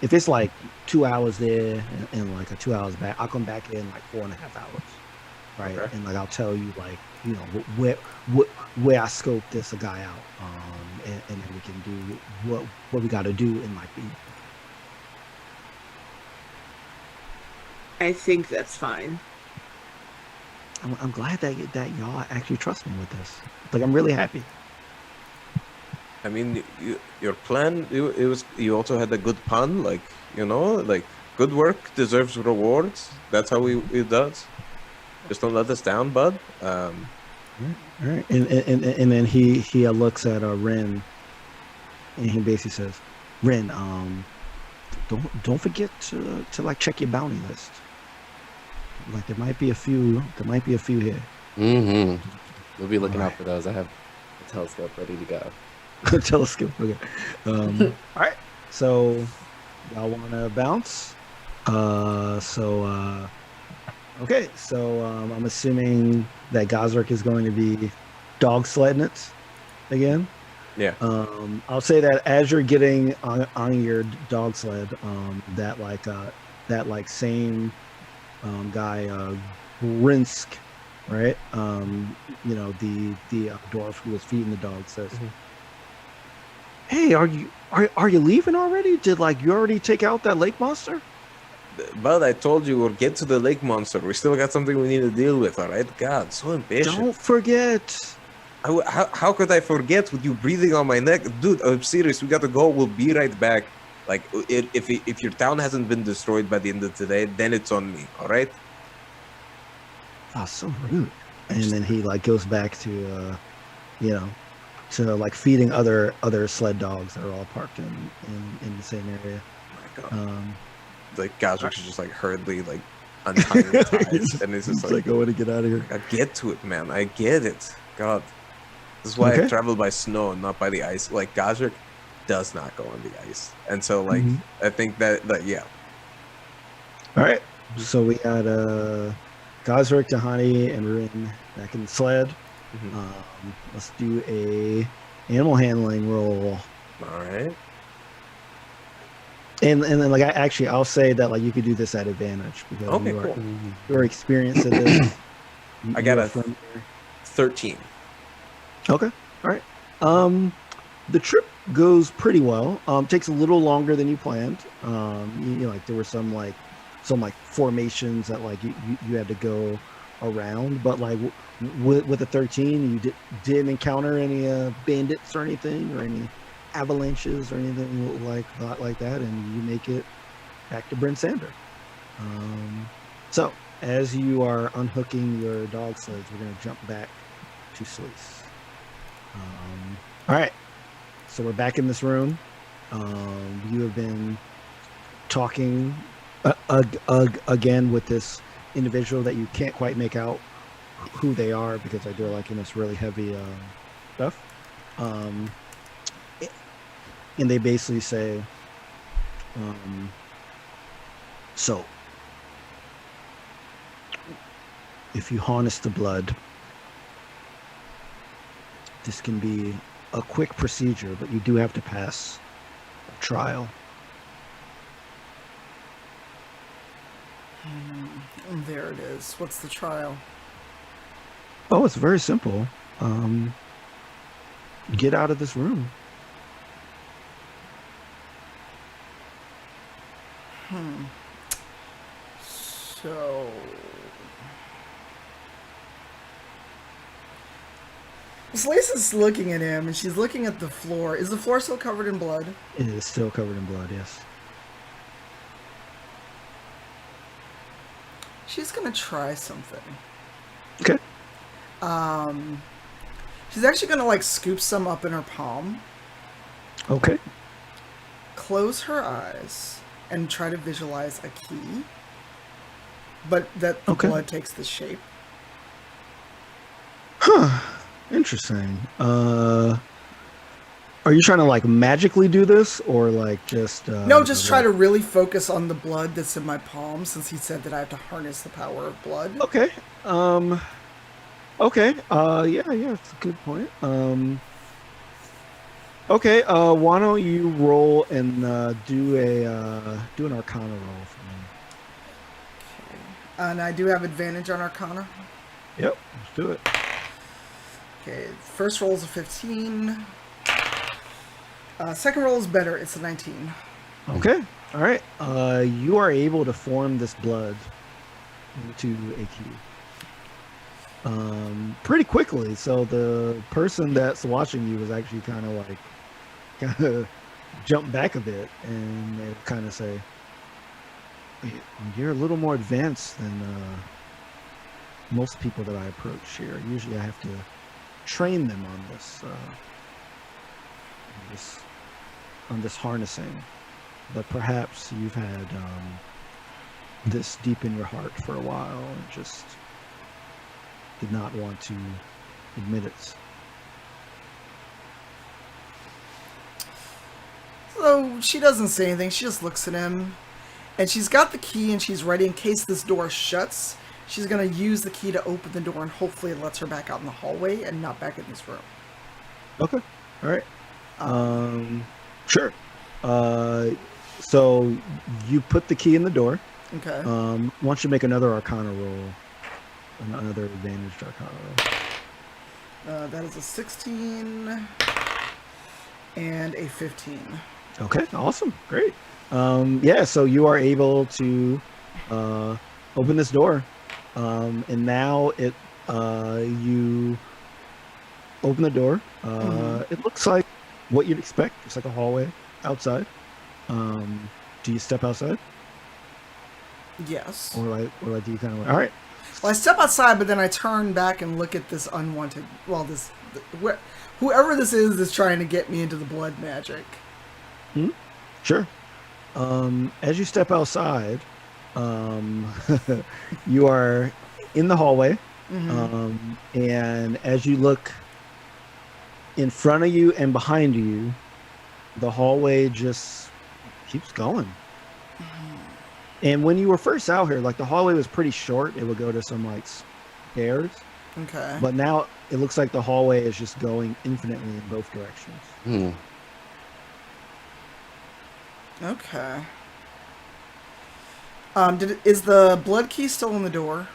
if it's like 2 hours there and like a 2 hours back, I'll come back in like 4.5 hours, right? Okay. And like I'll tell you like where I scope this a guy out, and then we can do what we got to do in like the. I think that's fine. I'm glad that y'all actually trust me with this. Like I'm really happy. I mean, your plan. You also had a good pun, like like good work deserves rewards. That's how it does. Just don't let us down, bud. All right. And then he looks at Ren, and he basically says, Ren, don't forget to like check your bounty list. Like there might be a few here. Mm-hmm. We'll be looking All out right. for those. I have a telescope ready to go. Telescope. Okay. All right. So y'all want to bounce? Okay. So I'm assuming that Gosrick is going to be dog sledding it again. Yeah. I'll say that as you're getting on your dog sled, that same guy, Grinsk, right? The dwarf who was feeding the dog says, "Hey, are you leaving already? Did you already take out that lake monster?" But I told you we'll get to the lake monster. We still got something we need to deal with. All right, God, so impatient. Don't forget. How could I forget with you breathing on my neck, dude? I'm serious. We got to go. We'll be right back. Like, if your town hasn't been destroyed by the end of today, then it's on me. All right. Oh, so rude. And then he goes back to feeding other sled dogs that are all parked in the same area. Oh my God. Like Gosrick's just hurriedly untying the ties, and it's just I want to get out of here. I get to it, man. I get it. God, this is why I travel by snow and not by the ice. Like Gosrick does not go on the ice, and so I think that yeah. All right, so we got Gosrick, Tahani, and Rin back in the sled. Let's do a animal handling roll. All right. And then I'll say that you could do this at advantage because you're experienced at this. I got a 13. Okay. All right. The trip goes pretty well. Takes a little longer than you planned. There were some formations that you had to go around, but with the 13, you didn't encounter any bandits or anything, or any avalanches or anything like that, and you make it back to Bryn Sander. So as you are unhooking your dog sleds, we're going to jump back to Selise. All right, so we're back in this room. You have been talking again with this individual that you can't quite make out who they are because they're in this really heavy stuff. And they basically say, so if you harness the blood, this can be a quick procedure, but you do have to pass a trial. There it is. What's the trial? Oh, it's very simple. Get out of this room. So Selise is looking at him, and she's looking at the floor. Is the floor still covered in blood? It is still covered in blood, yes. She's gonna try something. Okay. She's actually gonna scoop some up in her palm. Okay. Close her eyes and try to visualize a key, but that the blood takes the shape. Huh. Interesting. Are you trying to magically do this, or just no, just try to really focus on the blood that's in my palm, since he said that I have to harness the power of blood. Okay. Okay. Yeah, it's a good point. Okay. Why don't you roll and do an Arcana roll for me? Okay. And I do have advantage on Arcana. Yep. Let's do it. Okay. First roll is a 15. Second roll is better. It's a 19. Okay. All right. You are able to form this blood into a key pretty quickly. So the person that's watching you is actually kind of kind of jump back a bit, and they kind of say, "You're a little more advanced than most people that I approach here. Usually, I have to train them on this harnessing, but perhaps you've had this deep in your heart for a while and just did not want to admit it." So she doesn't say anything. She just looks at him, and she's got the key, and she's ready in case this door shuts. She's gonna use the key to open the door, and hopefully it lets her back out in the hallway and not back in this room. Okay. All right. Sure. So you put the key in the door. Okay. Why don't you make another Arcana roll? Another advantaged Arcana roll. That is a 16 and a 15. Okay. Awesome. Great. Yeah. So you are able to open this door, and now you open the door. It looks like what you'd expect. It's like a hallway outside. Do you step outside? Yes. Or do you kind of all right? Well, I step outside, but then I turn back and look at this unwanted. Well, whoever this is that's trying to get me into the blood magic. Sure. As you step outside, you are in the hallway, and as you look in front of you and behind you, the hallway just keeps going. And when you were first out here, like the hallway was pretty short. It would go to some like stairs. Okay. But now it looks like the hallway is just going infinitely in both directions. Okay. Is the blood key still in the door?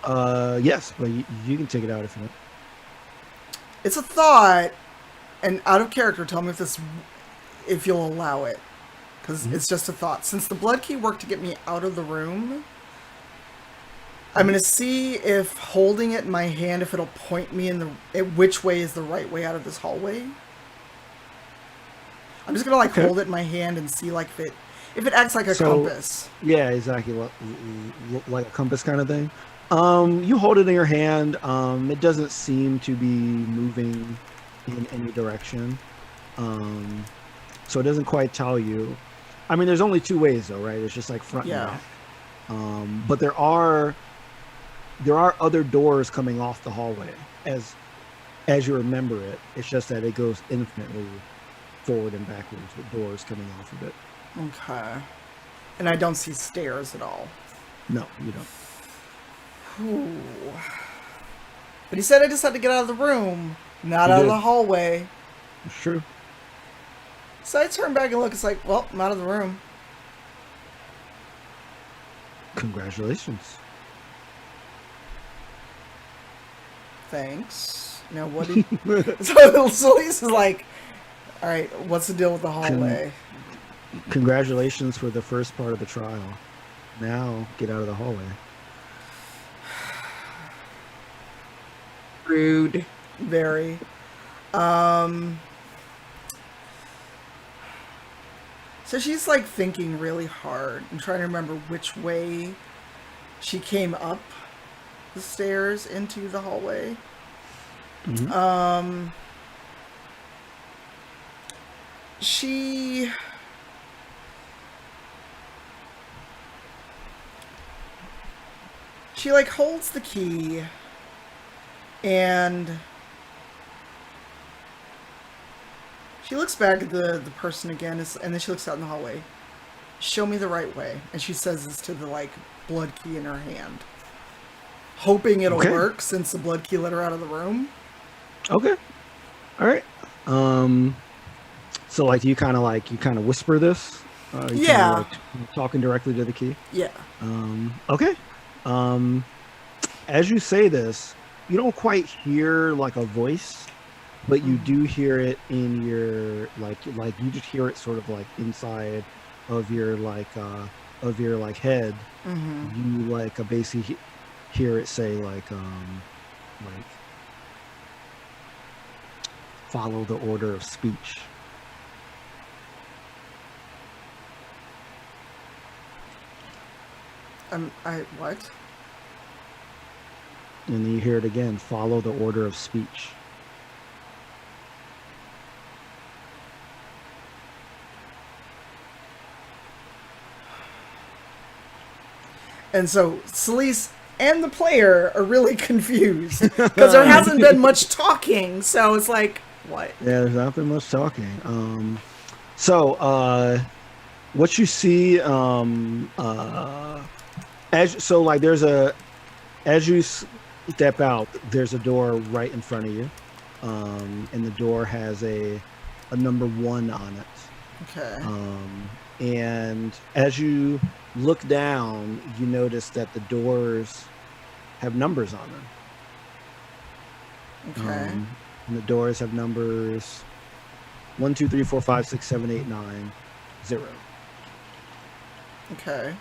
Yes, but you can take it out if you want. It's a thought, and out of character, tell me if you'll allow it, because it's just a thought. Since the blood key worked to get me out of the room, I'm gonna see if holding it in my hand, if it'll point me which way is the right way out of this hallway. I'm just gonna hold it in my hand and see if it acts like a compass. Yeah, exactly, like a compass kind of thing. You hold it in your hand. It doesn't seem to be moving in any direction. So it doesn't quite tell you. I mean, there's only two ways though, right? It's just like front and back. But there are other doors coming off the hallway as you remember it. It's just that it goes infinitely forward and backwards with doors coming off of it. Okay. And I don't see stairs at all. No, you don't. Ooh. But he said I just had to get out of the room, not out of the hallway. It's true. So I turn back and look. It's like, well, I'm out of the room. Congratulations. Thanks. Now what did... so Selise is like, all right, what's the deal with the hallway? Congratulations for the first part of the trial. Now get out of the hallway. Rude. Very. So she's thinking really hard and trying to remember which way she came up the stairs into the hallway. She holds the key and she looks back at the person again, and then she looks out in the hallway. Show me the right way. And she says this to the blood key in her hand, hoping it'll work since the blood key let her out of the room. Okay. All right. So you kind of whisper this. Yeah. Talking directly to the key. Yeah. Okay. As you say this, you don't quite hear a voice, but you do hear it in your you just hear it sort of inside of your head. You basically hear it say follow the order of speech. What? And then you hear it again. Follow the order of speech. And so Selise and the player are really confused because there hasn't been much talking. So it's like, what? Yeah, there's not been much talking. So what you see, as you step out, there's a door right in front of you, and the door has a number 1 on it. Okay. And as you look down, you notice that the doors have numbers on them. Okay. And the doors have numbers 1, 2, 3, 4, 5, 6, 7, 8, 9, 0. Okay.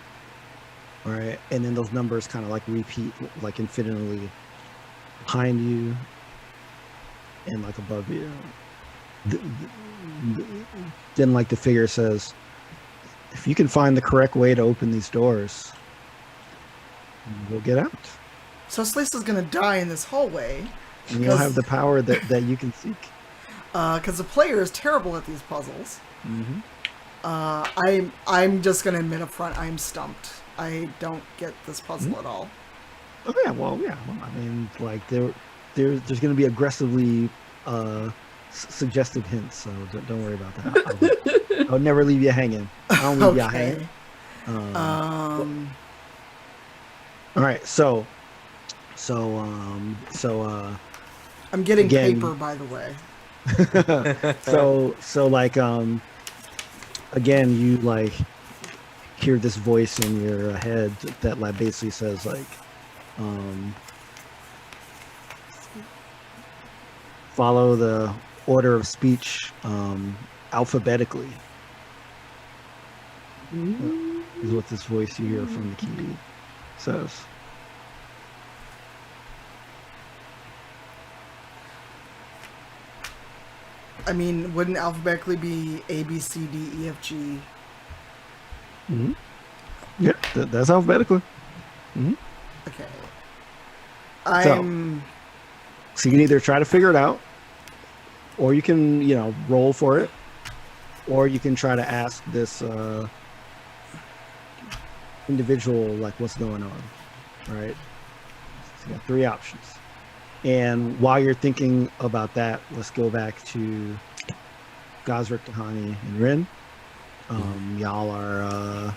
All right. And then those numbers kind of like repeat like infinitely behind you and like above you. Then like the figure says, if you can find the correct way to open these doors, we'll get out. So Selise is gonna die in this hallway. And you'll have the power that you can seek. Because the player is terrible at these puzzles. Mm-hmm. I'm just gonna admit up front, I'm stumped. I don't get this puzzle at all. Oh yeah, well, I mean, like there's going to be aggressively suggestive hints, so don't worry about that. I would never leave you hanging. I don't leave you hanging. All right, so I'm getting again, paper, by the way. so like again, you like hear this voice in your head that like basically says like follow the order of speech alphabetically. Is what this voice you hear from the key says. I mean, wouldn't alphabetically be A, B, C, D, E, F, G? Mm-hmm. Yeah, that's alphabetically. Mm-hmm. Okay. So you can either try to figure it out, or you can, roll for it, or you can try to ask this individual, like, what's going on, right? So you got 3 options. And while you're thinking about that, let's go back to Gosrick, Tahani, and Rin. Y'all are,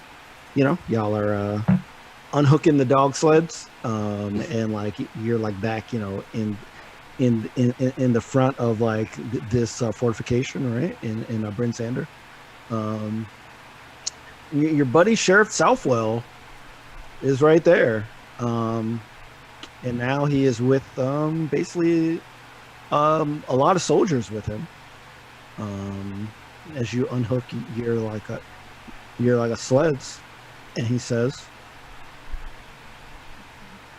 unhooking the dog sleds, and like you're like back, in the front of like this fortification, right? In Bryn Sander. Your buddy Sheriff Southwell is right there. And now he is with basically a lot of soldiers with him. As you unhook your like a sleds, and he says,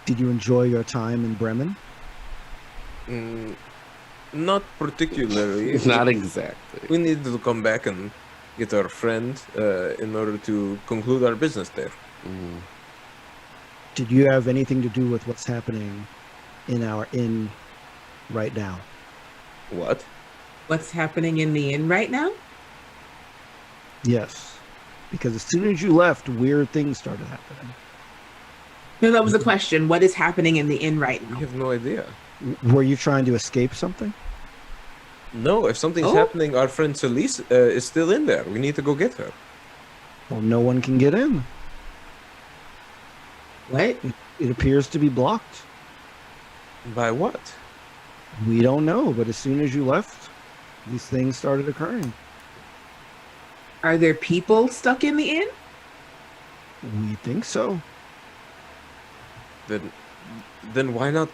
"Did you enjoy your time in Bremen?" Not particularly. Not exactly. We need to come back and get our friend in order to conclude our business there. Did you have anything to do with what's happening in our inn right now? What? What's happening in the inn right now? Yes, because as soon as you left, weird things started happening. No, that was the question. What is happening in the inn right We now? have no idea. Were you trying to escape something? No, if something's happening, our friend Selise is still in there. We need to go get her. Well, no one can get in. What? It appears to be blocked. By what? We don't know, but as soon as you left, these things started occurring. Are there people stuck in the inn? We think so. Then why not?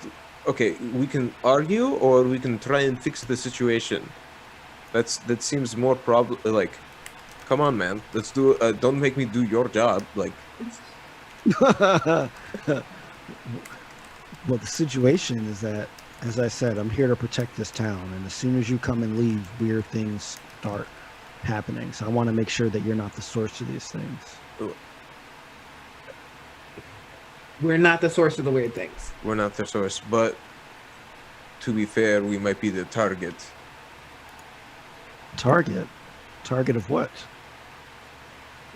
Okay, we can argue, or we can try and fix the situation. That seems more like, come on, man. Let's do. Don't make me do your job. Like. Well, the situation is that, as I said, I'm here to protect this town, and as soon as you come and leave, weird things start happening. So I want to make sure that you're not the source of these things. We're not the source of the weird things. We're not the source, but to be fair, we might be the target. Target of what?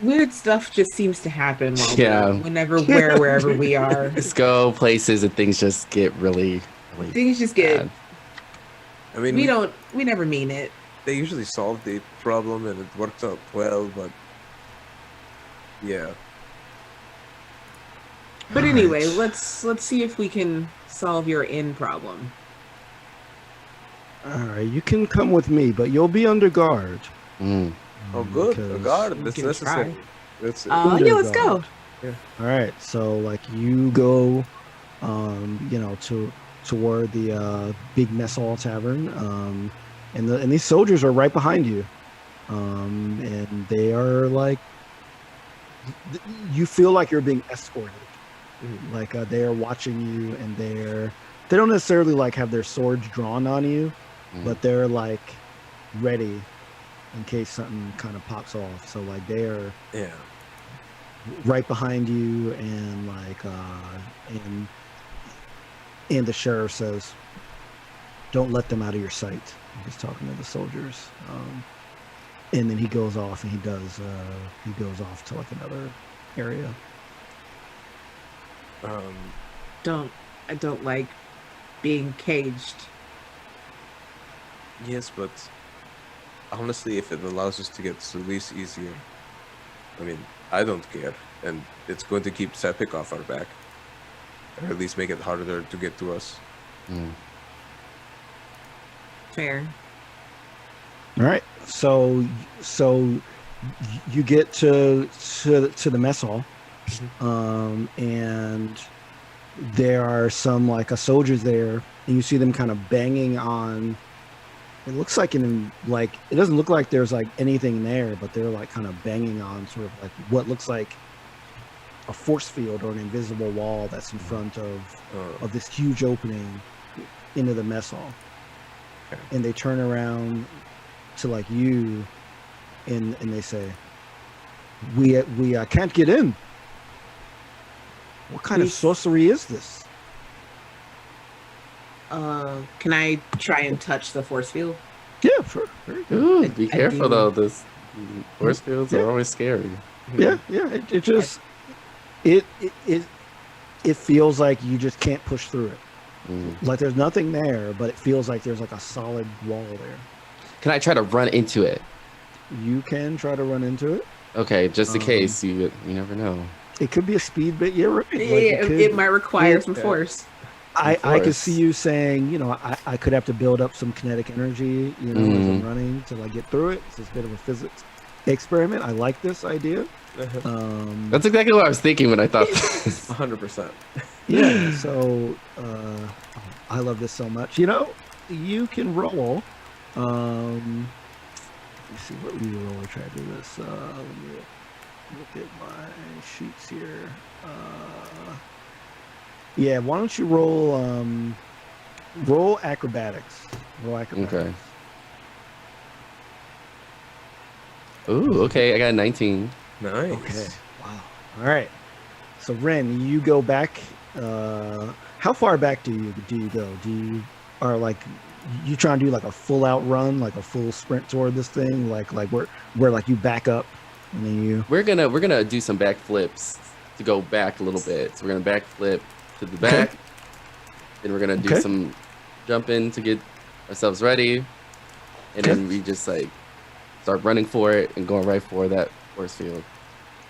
Weird stuff just seems to happen while Yeah. wherever we are. Just go places and things just get really, really Things just get. bad. I mean, We never mean it. they usually solve the problem and it works out well, but yeah. But anyway, Alright. let's see if we can solve your in problem. All right, you can come with me, but you'll be under guard. Mm. Oh, good. because- Oh, God, we that's can necessary. try. That's it. Yeah, let's go. All right, so like you go, toward the big mess hall tavern, and these soldiers are right behind you, and they are like, you feel like you're being escorted, like they are watching you, and they don't necessarily like have their swords drawn on you, but they're like ready in case something kind of pops off. So like they are Yeah. right behind you, and like and the sheriff says, "Don't let them out of your sight." He's talking to the soldiers, and then he goes off, and he goes off to like another area. I don't like being caged. Yes, but honestly, if it allows us to get Selise easier, I mean, I don't care, and it's going to keep Sepik off our back, or at least make it harder to get to us. Mm. Fair. All right, so you get to the mess hall, and there are some like soldiers there, and you see them kind of banging on. It looks like it doesn't look like there's like anything there, but they're like kind of banging on sort of like what looks like a force field or an invisible wall that's in front of this huge opening into the mess hall. Okay. And they turn around to like you, and they say, "We can't get in. What kind of sorcery is this?" Can I try and touch the force field? Yeah, sure. Very good. Ooh, I be do. careful though. This force fields Yeah. are always scary. Yeah. It just it feels like you just can't push through it. Mm. Like there's nothing there, but it feels like there's like a solid wall there. Can I try to run into it? You can try to run into it. Okay, just in case. You never know. It could be a speed bit. Yeah, right. Like, It might require some Yeah. force. I could force. see you saying, I could have to build up some kinetic energy, as I'm running to like get through it. It's a bit of a physics experiment. I like this idea. That's exactly what I was thinking when I thought. 100%. Yeah. So I love this so much. You can roll. Let me see what we roll to try to do this. Let me look at my sheets here. Yeah, why don't you roll acrobatics? Roll acrobatics. Okay. Ooh, okay. I got a 19. Nice. Okay. Wow. All right. So Ren, you go back. How far back do you go? You try and do like a full out run, like a full sprint toward this thing, like where like you back up and then you. We're gonna do some backflips to go back a little bit. So we're gonna backflip to the back. Okay. Then we're gonna do Okay. some jumping to get ourselves ready, and then we just like start running for it and going right for that force field.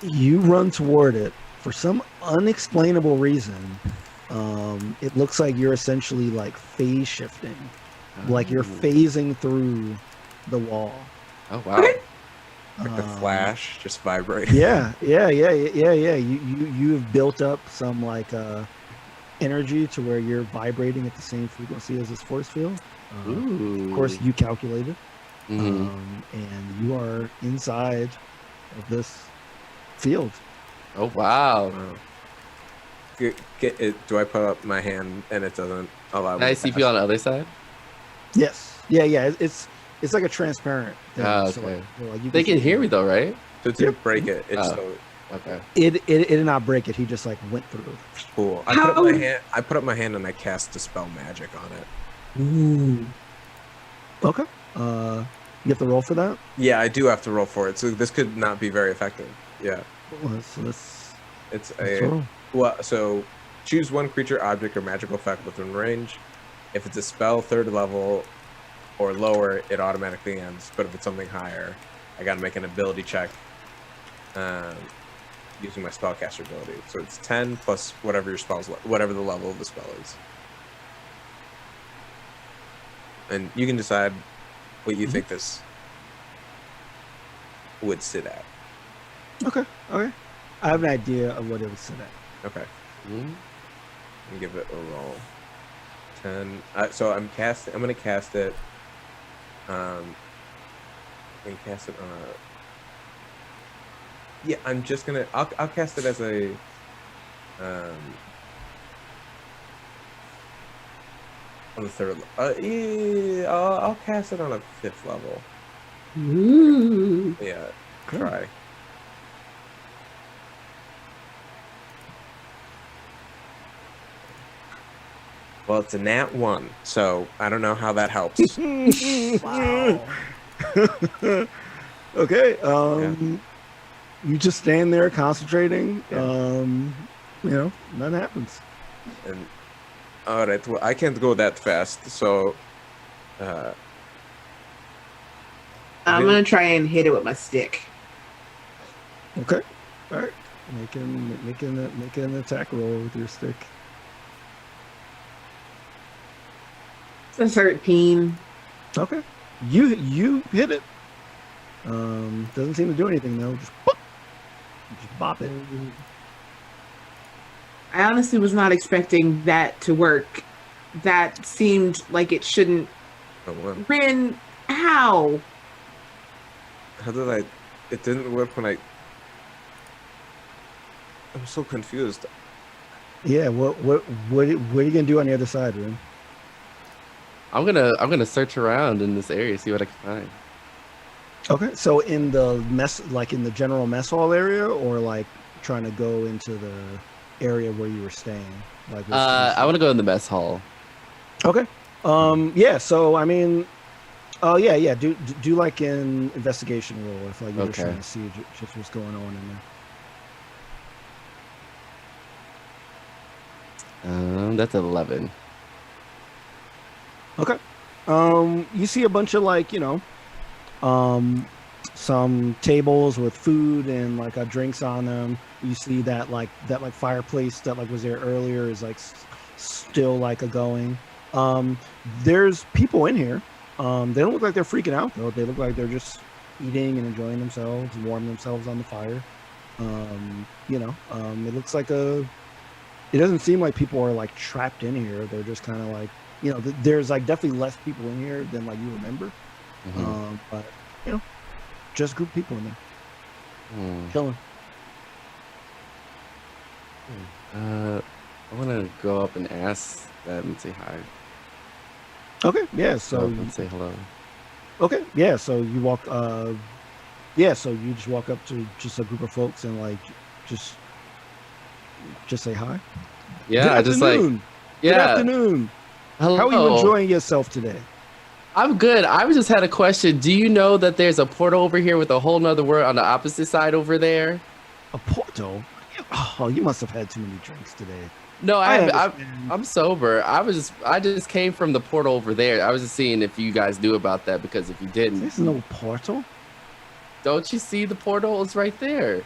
You run toward it for some unexplainable reason. It looks like you're essentially like phase shifting, like you're phasing through the wall. Oh wow! Like the Flash, just vibrate. Yeah. You've built up some like energy to where you're vibrating at the same frequency as this force field. Ooh. Of course, you calculated, Mhm. and you are inside of this field. Oh wow! Wow. Get it, do I put up my hand and it doesn't allow Can I me see to people on the other side? Yes. Yeah. It's like a transparent thing. Ah, So, okay. like you They can see- hear me though, right? to break it? It's Oh. so Okay. It did not break it. He just like went through. Cool. I put up my hand and I cast Dispel Magic on it. Ooh. Okay. You have to roll for that. Yeah, I do have to roll for it, so this could not be very effective. Yeah. Let's It's roll. well. So choose one creature, object, or magical effect within range. If it's a spell 3rd level or lower, it automatically ends. But if it's something higher, I gotta make an ability check. Using my spellcaster ability, so it's 10 plus whatever your spell's, whatever the level of the spell is, and you can decide what you think this would sit at. Okay. I have an idea of what it would sit at. Okay. And give it a roll. 10. So I'm gonna cast it. I'm gonna cast it on a. Yeah, I'm just gonna. I'll cast it as a. On the 3rd. Yeah, I'll cast it on a 5th level. Ooh. Yeah, Cool. try. Well, it's a nat 1, so I don't know how that helps. Wow. Okay. Yeah. You just stand there concentrating. Yeah. Nothing happens. And all right, well, I can't go that fast, so I'm gonna try and hit it with my stick. Okay. All right. Making an attack roll with your stick. It's a 13. Okay. You hit it. Doesn't seem to do anything though. Just bop it. I honestly was not expecting that to work. That seemed like it shouldn't. Rin, how? How did I? It didn't work when I. I'm so confused. Yeah. What are you gonna do on the other side, Rin? I'm gonna search around in this area, see what I can find. Okay. So in the in the general mess hall area, or like trying to go into the area where you were staying? Like. I want to go in the mess hall. Okay. Yeah. So I mean. Yeah. Do like an investigation roll if like you're just trying to see just what's going on in there. That's 11. Okay. You see a bunch of like, some tables with food and like drinks on them. You see that fireplace that like was there earlier is like still like going. There's people in here. They don't look like they're freaking out though. They look like they're just eating and enjoying themselves and warming themselves on the fire. It looks like it doesn't seem like people are like trapped in here. They're just kind of like, there's like definitely less people in here than like you remember. But just a group of people in there chilling. I want to go up and ask them and say hi. Okay, yeah. So let's say hello. Okay, yeah. So you walk. So you just walk up to just a group of folks and like just say hi. Yeah, Good afternoon. Good afternoon. Hello. How are you enjoying yourself today? I'm good. I just had a question. Do you know that there's a portal over here with a whole nother world on the opposite side over there? A portal? Oh, you must have had too many drinks today. No, I'm sober. I just came from the portal over there. I was just seeing if you guys knew about that, because if you didn't, there's no portal. Don't you see the portal? It's right there.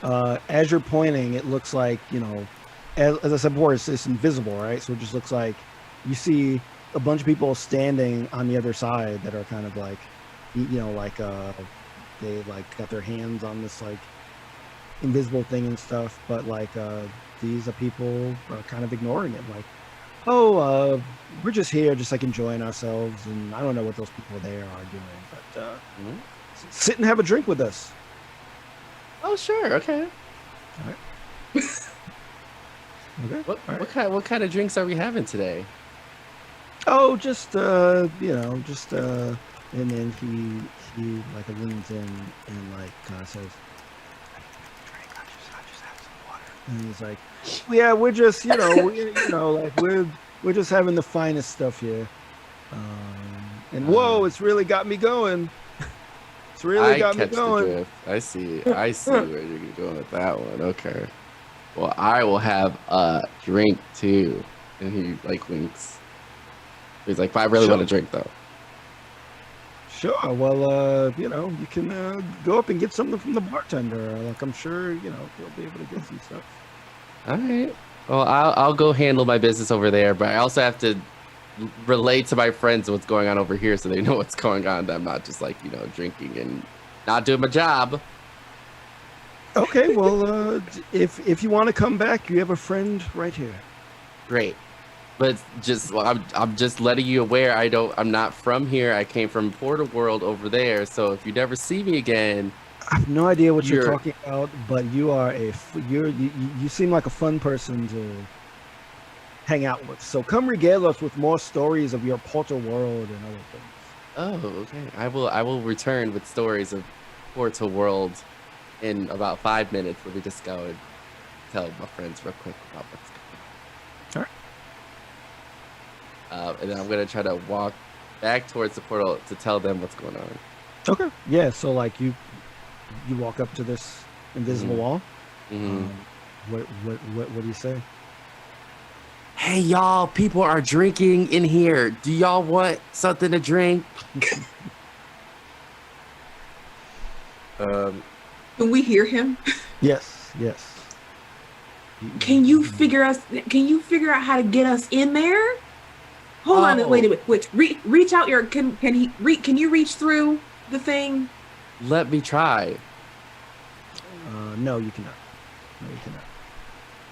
As you're pointing, it looks like, as I said before, it's invisible, right? So it just looks like you see a bunch of people standing on the other side that are kind of like, they like got their hands on this like invisible thing and stuff, but like these are people kind of ignoring it, like, we're just here just like enjoying ourselves, and I don't know what those people there are doing, but sit and have a drink with us. Oh sure, okay. All right. Okay. What kind of drinks are we having today? Oh, just and then he like leans in and like kind of says, "Drink." And he's like, yeah, we're just, like we're just having the finest stuff here. And whoa, it's really got me going. It's really got me catch the going. drift. I see where you're going with that one. Okay. Well, I will have a drink too. And he like winks. He's like, but I really want to drink though. Sure. Well, you can go up and get something from the bartender. Like I'm sure, he'll be able to get some stuff. All right. Well, I'll go handle my business over there, but I also have to relate to my friends what's going on over here so they know what's going on. I'm not just like, drinking and not doing my job. Okay, well, if you want to come back, you have a friend right here. Great. But I'm just letting you aware I'm not from here. I came from Portal World over there. So if you never see me again, I have no idea what you're talking about, but you are you seem like a fun person to hang out with. So come regale us with more stories of your Portal World and other things. Oh, okay. I will return with stories of Portal World in about 5 minutes. Let me just go and tell my friends real quick about what's going on. All right. And then I'm gonna try to walk back towards the portal to tell them what's going on. Okay. Yeah. So like you walk up to this invisible wall. Mm-hmm. What do you say? Hey y'all, people are drinking in here. Do y'all want something to drink? Can we hear him? Yes. Can you figure out how to get us in there? Hold on, wait a minute. Reach out your can you reach through the thing? Let me try. No, you cannot. No, you cannot.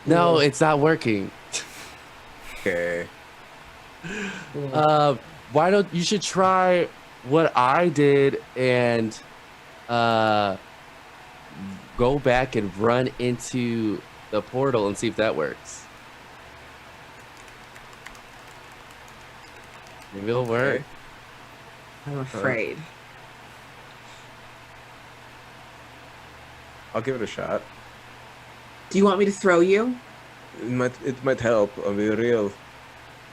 No, it's not working. Okay. Why don't you should try what I did and go back and run into the portal and see if that works. Maybe it'll work. I'm afraid. I'll give it a shot. Do you want me to throw you? It might help. I'll be real.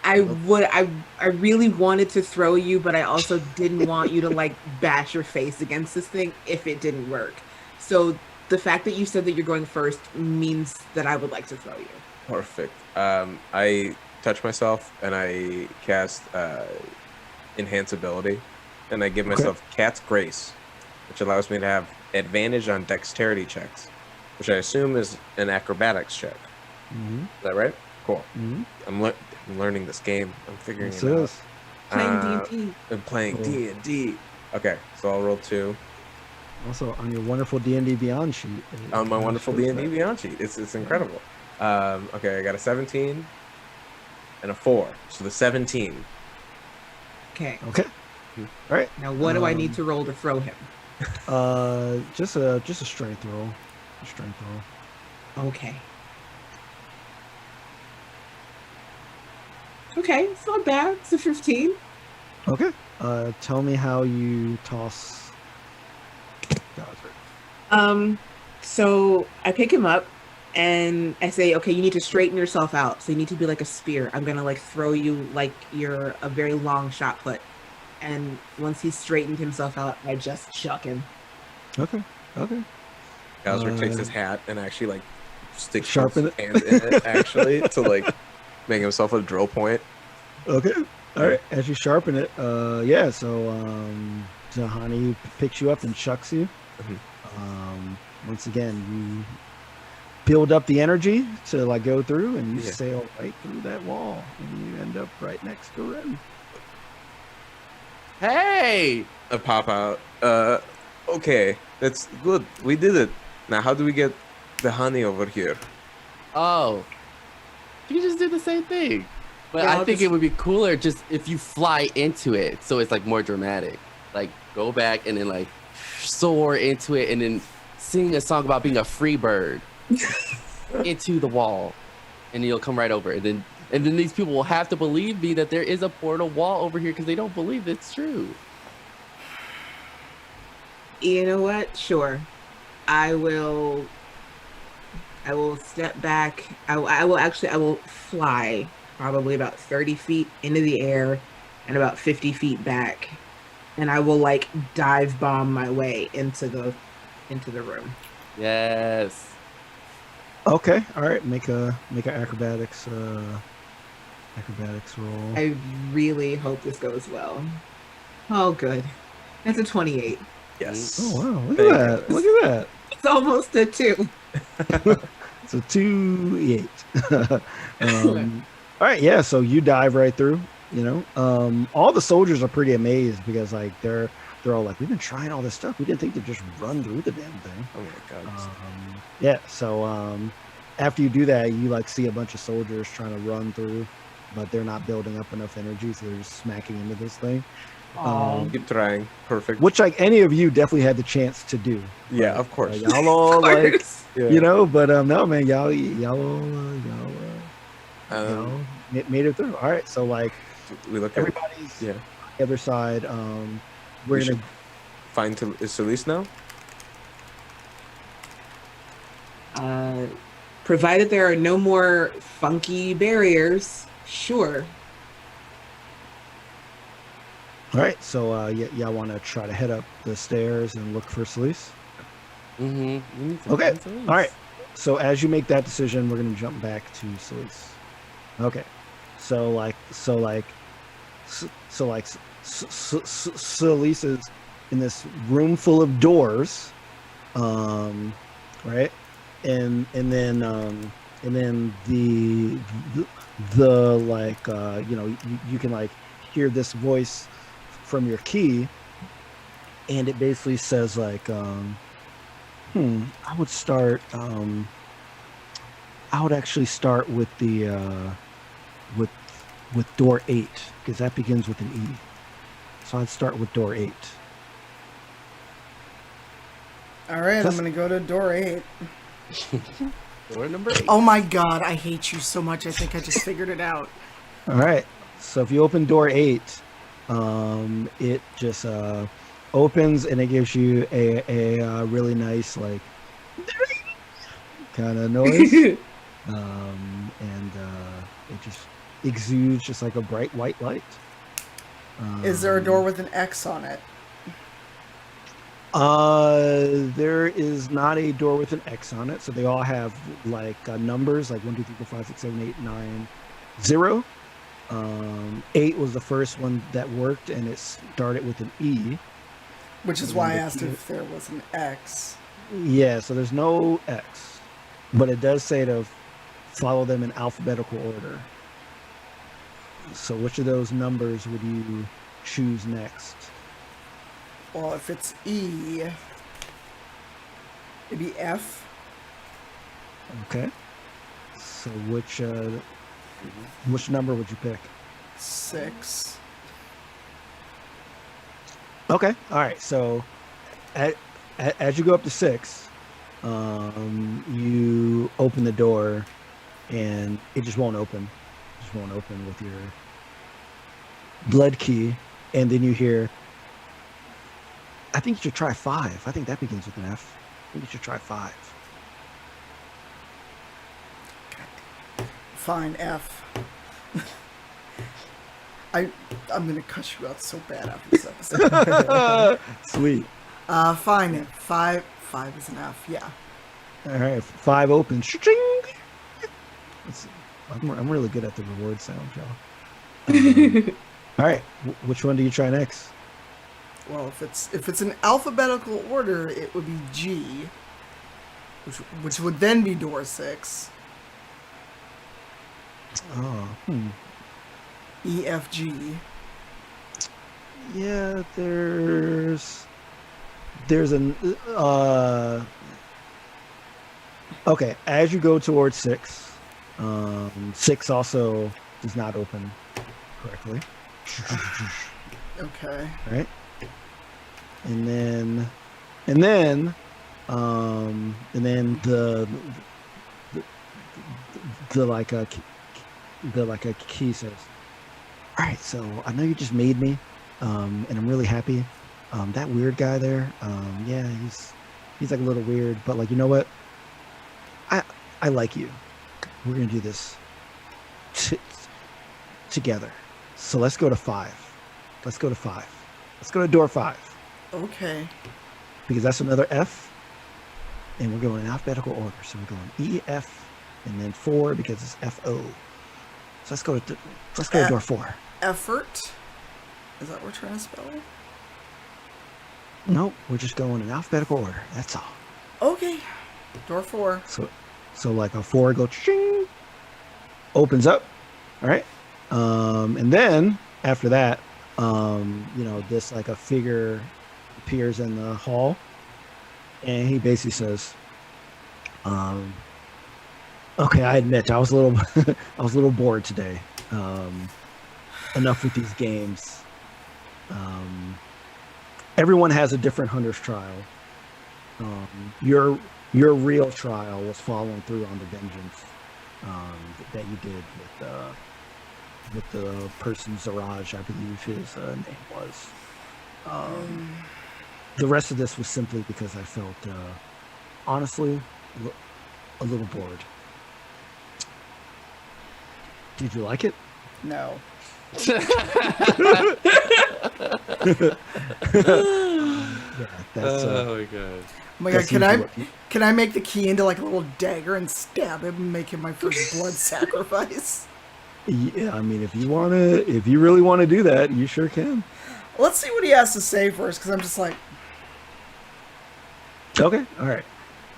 I really wanted to throw you, but I also didn't want you to like bash your face against this thing if it didn't work. So the fact that you said that you're going first means that I would like to throw you. Perfect. I touch myself and I cast enhance ability, and I give myself Cat's Grace, which allows me to have advantage on dexterity checks, which I assume is an acrobatics check. Mm-hmm. Is that right? Cool. Mm-hmm. I'm learning this game. I'm figuring it out. Playing D&D. I'm playing D&D. Okay, so I'll roll 2. Also on your wonderful D&D Beyond sheet. On my wonderful D&D Beyond sheet. It's incredible. Okay, I got a 17 and a 4. So the 17. Okay. Okay. All right. Now what do I need to roll to throw him? Just a strength roll. A strength roll. Okay. Okay, it's not bad. It's a 15. Okay. Tell me how you toss Gosford. So I pick him up and I say, okay, you need to straighten yourself out. So you need to be like a spear. I'm gonna like throw you like you're a very long shot put. And once he's straightened himself out, I just chuck him. Okay. Gosford takes his hat and actually like sticks Sharpen his hand in it actually to like make himself a drill point. Okay. All right. As you sharpen it, yeah. So Zahani picks you up and chucks you. Mm-hmm. Once again, you build up the energy to like go through, and you sail right through that wall, and you end up right next to Ren. Hey! I pop out. Okay, that's good. We did it. Now, how do we get the honey over here? Oh, you just did the same thing. But Yeah, I think it would be cooler just if you fly into it, so it's like more dramatic. Like go back and then like soar into it, and then sing a song about being a free bird into the wall, and you'll come right over. And then these people will have to believe me that there is a portal wall over here because they don't believe it's true. You know what? Sure. I will I will step back. I will fly probably about 30 feet into the air and about 50 feet back. And I will like dive bomb my way into the room. Yes. Okay. All right. Make a acrobatics roll. I really hope this goes well. Oh, good. That's a 28. Yes. Oh wow! Look Thank at that! goodness. Look at that! It's almost a 2. It's a 2 8. All right, yeah. So you dive right through. You know, all the soldiers are pretty amazed because like they're all like, we've been trying all this stuff. We didn't think to just run through the damn thing. Oh my god. Yeah. So after you do that, you like see a bunch of soldiers trying to run through, but they're not building up enough energy, so they're just smacking into this thing. Keep trying. Perfect. Which like any of you definitely had the chance to do. Yeah, of course. Y'all all like, Yeah. you know, but no, man, y'all made it through. All right, so like we look at everybody's yeah. on the other side. We're We gonna should find is Selise now? Provided there are no more funky barriers, sure. all right. So y'all want to try to head up the stairs and look for Selise? Mm-hmm. Okay. All right. So as you make that decision, we're gonna jump back to Selise. Okay. So Selise is in this room full of doors, right? And then the like you know, you can like hear this voice from your key, and it basically says like I would start I would actually start with the with door 8 because that begins with an E. So I'd start with door 8. All right, I'm gonna go to door 8. Door number 8. Oh my god, I hate you so much. I think I just figured it out. All right. So if you open door 8, it just opens and it gives you a really nice like kind of noise, and it just exudes just like a bright white light. Is there a door with an X on it? There is not a door with an X on it, so they all have like numbers like 1, 2, 3, 4, 5, 6, 7, 8, 9, 0. 8 was the first one that worked, and it started with an E. Which is why I asked if there was an X. Yeah, so there's no X, but it does say to follow them in alphabetical order. So which of those numbers would you choose next? Well, if it's E, it'd be F. Okay. So which number would you pick? 6. Okay. All right. So as you go up to 6, you open the door, and it just won't open. It just won't open with your blood key, and then you hear, I think you should try 5. I think that begins with an F. I think you should try 5. Fine, F. I'm gonna cuss you out so bad after this episode. Sweet. Fine, 5 is an F, yeah. All right. 5 opens. Cha-ching! I'm really good at the reward sound, y'all. All right. Which one do you try next? Well, if it's an alphabetical order, it would be G, which would then be door 6. Oh, E, F, G. yeah. There's an okay. As you go towards 6, 6 also does not open correctly. Okay. Right. And then the key says, all right, so I know you just made me, and I'm really happy. That weird guy there, yeah, he's like a little weird, but like, you know what? I like you. We're gonna do this together. So let's go to 5. Let's go to 5. Let's go to door 5 Okay. because that's another F, and we're going in alphabetical order. So we're going E, F, and then 4 because it's F O. So let's go to door 4. Effort. Is that what we're trying to spell? Nope, we're just going in alphabetical order. That's all. Okay. Door 4. So like a 4 go ching, opens up. All right. And then after that, this like a figure appears in the hall, and he basically says, okay, I admit I was a little bored today. Enough with these games. Everyone has a different hunter's trial. Your real trial was following through on the vengeance that you did with the person Zaraj, I believe his name was. The rest of this was simply because I felt, honestly, a little bored. Did you like it? No. Yeah, that's. Oh my god. Oh my god, can I make the key into like a little dagger and stab him and make him my first blood sacrifice? Yeah, I mean, if you really want to do that, you sure can. Let's see what he has to say first, because I'm just like, okay, all right.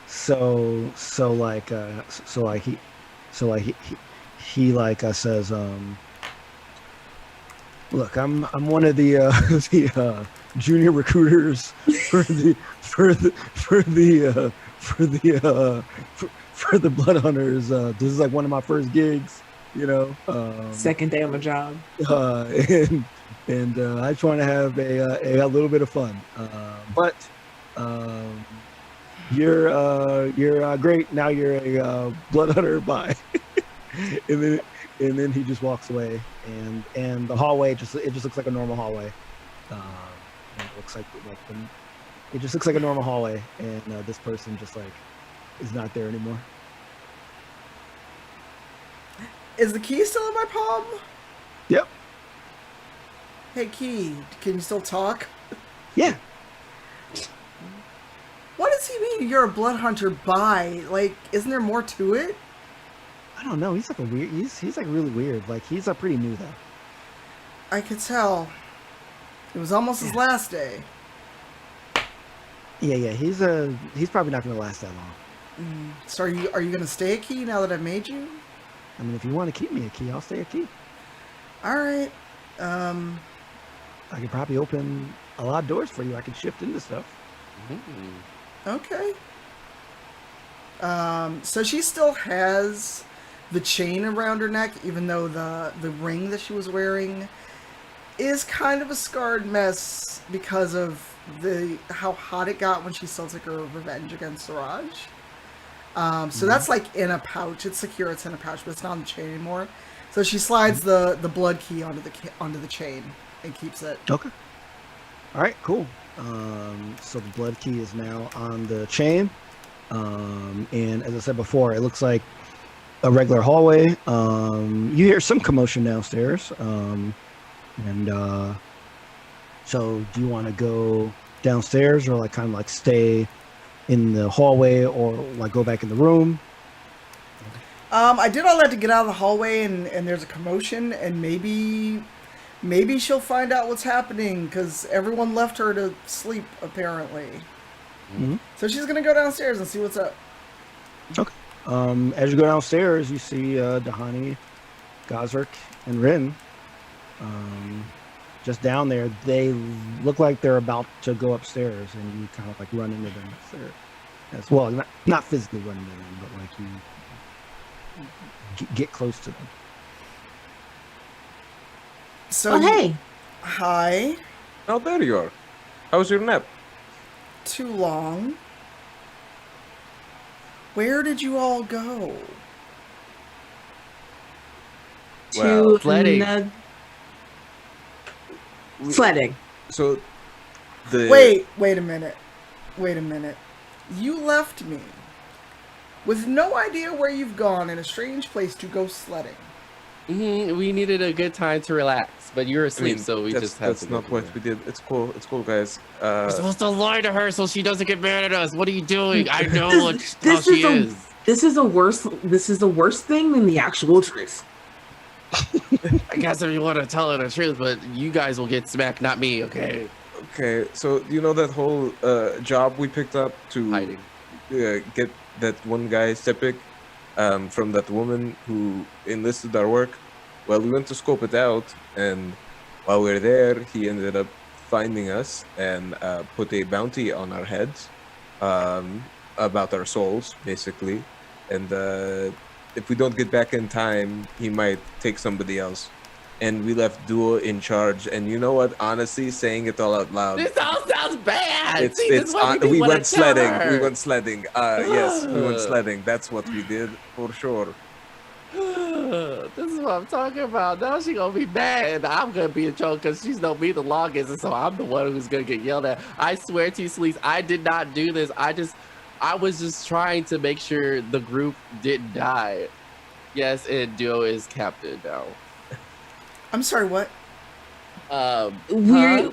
So he says, look, I'm one of the the junior recruiters for the blood hunters. This is like one of my first gigs, Second day on the job. And I just want to have a little bit of fun. But you're great. Now you're a blood hunter. Bye. and then he just walks away, and the hallway just looks like a normal hallway. It just looks like a normal hallway, and this person just like is not there anymore. is the key still in my palm? Yep. Hey, key, can you still talk? Yeah. What does he mean you're a blood hunter by? Like, isn't there more to it? I don't know. He's like he's like really weird. Like he's pretty new though. I could tell. It was almost his last day. Yeah. He's probably not gonna last that long. So are you gonna stay a key now that I've made you? I mean, if you want to keep me a key, I'll stay a key. All right. I could probably open a lot of doors for you. I could shift into stuff. Okay. So she still has the chain around her neck, even though the ring that she was wearing is kind of a scarred mess because of how hot it got when she still took her revenge against Siraj. So that's like in a pouch. It's secure. It's in a pouch, but it's not on the chain anymore. So she slides the blood key onto the chain and keeps it. Okay. All right. Cool. So the blood key is now on the chain. And as I said before, it looks like a regular hallway. You hear some commotion downstairs. So do you want to go downstairs or like kind of like stay in the hallway or like go back in the room? I did all that to get out of the hallway, and there's a commotion, and maybe she'll find out what's happening because everyone left her to sleep apparently. Mm-hmm. So she's gonna go downstairs and see what's up. Okay. As you go downstairs, you see Dahani, Gazrik, and Rin. Just down there, they look like they're about to go upstairs, and you kind of like run into them as well. Not physically run into them, but like you get close to them. So hey. Hi. Oh, there you are. How's your nap? Too long. Where did you all go? Well, To sledding. Sledding. So the Wait a minute. You left me. With no idea where you've gone and a strange place to go sledding. We needed a good time to relax, but you're I asleep, mean, so we just have that's to go not what we did. It's cool, guys. We're supposed to lie to her so she doesn't get mad at us. What are you doing? I know This how she is. This is a worse thing than the actual truth. I guess if you want to tell her the truth, but you guys will get smacked, not me, okay? Okay, so you know that whole job we picked up to Hiding. get that one guy Sepik from that woman who enlisted our work? Well, we went to scope it out, and while we were there, he ended up finding us and put a bounty on our heads about our souls, basically. And if we don't get back in time, he might take somebody else. And we left Duo in charge. And you know what? Honestly, saying it all out loud. This all sounds bad. See, It's this is what we wanna went tell sledding. her. We went sledding. Yes, we went sledding. That's what we did for sure. This is what I'm talking about. Now she gonna be mad, and I'm gonna be in trouble because she's known me the longest, and so I'm the one who's gonna get yelled at. I swear to you, Selise, I did not do this. I was just trying to make sure the group didn't die. Yes, and Duo is captain now. I'm sorry, what?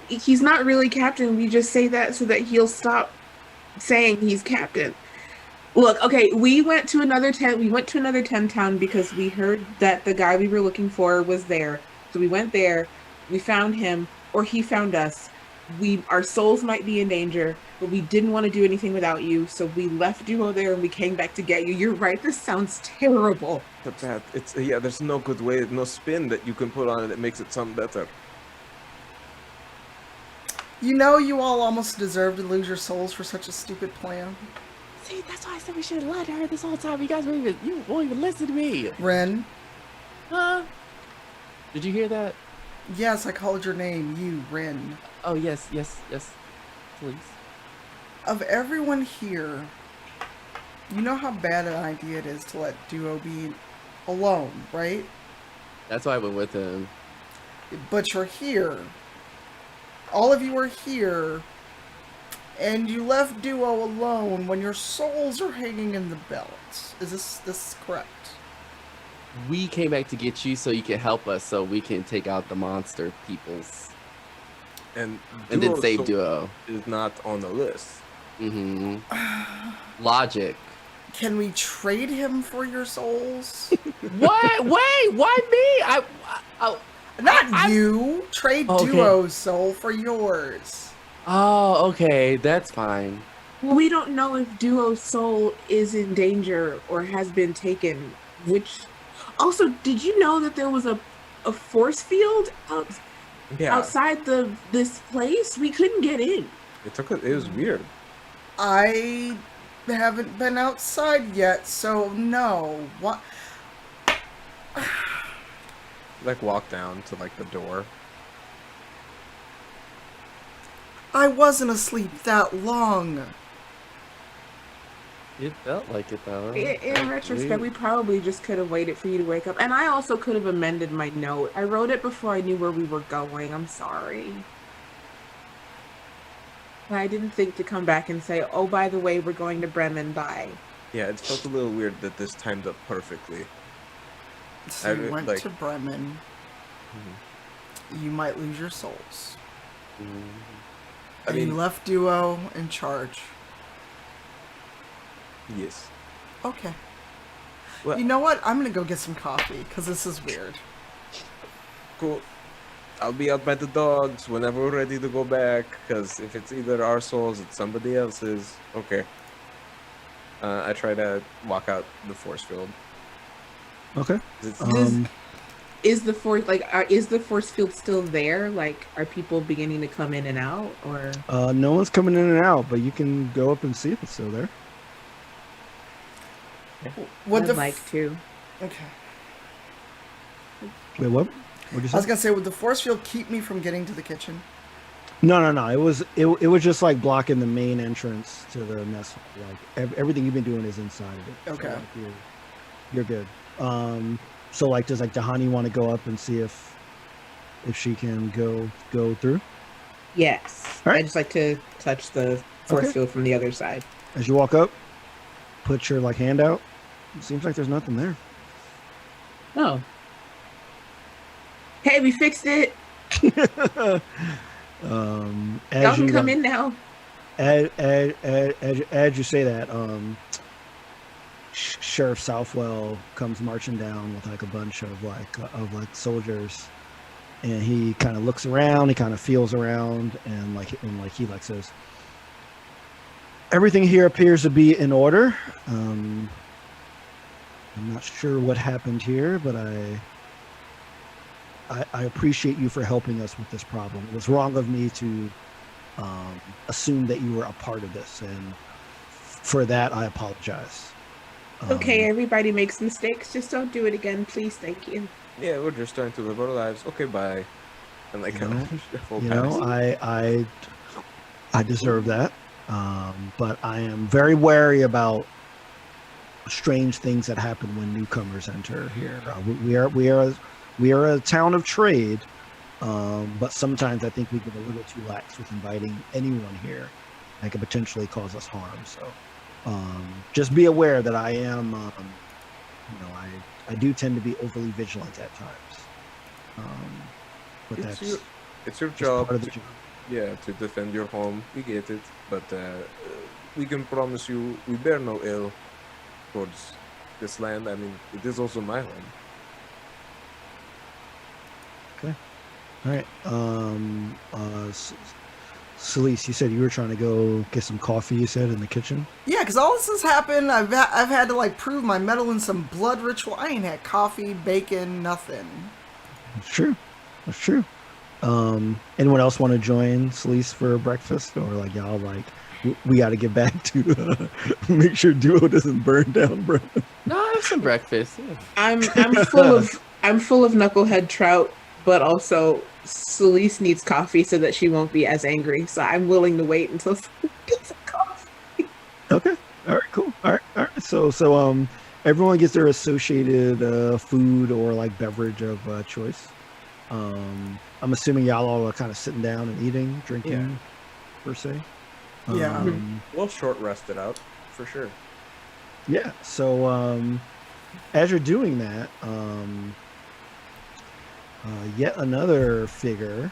He's not really captain. We just say that so that he'll stop saying he's captain. Look, okay, we went to another 10 town because we heard that the guy we were looking for was there. So we went there, we found him, or he found us. Our souls might be in danger, but we didn't want to do anything without you, so we left Duo there and we came back to get you. You're right, this sounds terrible. There's no good way, no spin that you can put on it that makes it sound better. You know you all almost deserve to lose your souls for such a stupid plan. See, that's why I said we should have lied to her this whole time. You won't even listen to me. Ren, Huh? Did you hear that? yes, I called your name, you, Ren. Oh, yes, please. Of everyone here, you know how bad an idea it is to let Duo be alone, right? That's why I went with him. But you're here. All of you are here. And you left Duo alone when your souls are hanging in the belt. Is this correct? We came back to get you so you can help us so we can take out the monster peoples. And then save Duo. Is not on the list. Mm-hmm. Logic. Can we trade him for your souls? What? Wait, why me? Not you. Trade Okay. Duo's soul for yours. Oh, okay, that's fine. We don't know if Duo's soul is in danger or has been taken, which... Also, did you know that there was a force field outside this place? We couldn't get in. It was weird. I haven't been outside yet, so no. What? Like walk down to like the door. I wasn't asleep that long. It felt like it though. In retrospect, we probably just could have waited for you to wake up. And I also could have amended my note. I wrote it before I knew where we were going. I'm sorry. And I didn't think to come back and say, oh, by the way, we're going to Bremen. Bye. Yeah, it felt a little weird that this timed up perfectly. So you went to Bremen. Mm-hmm. You might lose your souls. I mean, you left Duo in charge. Yes. Okay. Well, you know what? I'm gonna go get some coffee because this is weird. Cool. I'll be out by the dogs whenever we're ready to go back. Because if it's either our souls, it's somebody else's. Okay. I try to walk out the force field. Okay. Is the force field still there? Like, are people beginning to come in and out, or? No one's coming in and out, but you can go up and see if it's still there. I'd like to. Okay. Wait, what? What'd you say? I was gonna say, would the force field keep me from getting to the kitchen? No. It was just like blocking the main entrance to the mess hall. Like everything you've been doing is inside of it. Okay. So, like, you're good. So like, does like Dahani want to go up and see if she can go through? Yes. All right. I just like to touch the force field from the other side. As you walk up, put your like hand out. It seems like there's nothing there. Oh. Hey, we fixed it. As Y'all can you come like, in now. as you say that, Sheriff Southwell comes marching down with like a bunch of like soldiers, and he kind of looks around, he kind of feels around, and he like says, everything here appears to be in order. I'm not sure what happened here, but I appreciate you for helping us with this problem. It was wrong of me to assume that you were a part of this, and for that I apologize. Okay, everybody makes mistakes. Just don't do it again, please. Thank you. Yeah, we're just trying to live our lives. Okay, bye. And like, I deserve that, but I am very wary about strange things that happen when newcomers enter here. We are a town of trade, but sometimes I think we get a little too lax with inviting anyone here that could potentially cause us harm. So just be aware that I am, I do tend to be overly vigilant at times. But it's your job. Part of the job. Yeah, to defend your home. We get it, but we can promise you we bear no ill towards this land. I mean, it is also my home. Okay. All right. Selise, you said you were trying to go get some coffee, you said, in the kitchen? Yeah, because all this has happened. I've had to like prove my mettle in some blood ritual. I ain't had coffee, bacon, nothing. That's true. That's true. Anyone else want to join Selise for breakfast? Or like y'all like, we got to get back to make sure Duo doesn't burn down, bro. No, I have some breakfast. Yeah. I'm full of knucklehead trout, but also Selise needs coffee so that she won't be as angry. So I'm willing to wait until someone gets some coffee. Okay. All right. Cool. All right. So everyone gets their associated food or like beverage of choice. I'm assuming y'all all are kind of sitting down and eating, drinking, per se. Yeah. We'll short rest it out for sure. Yeah. So as you're doing that, yet another figure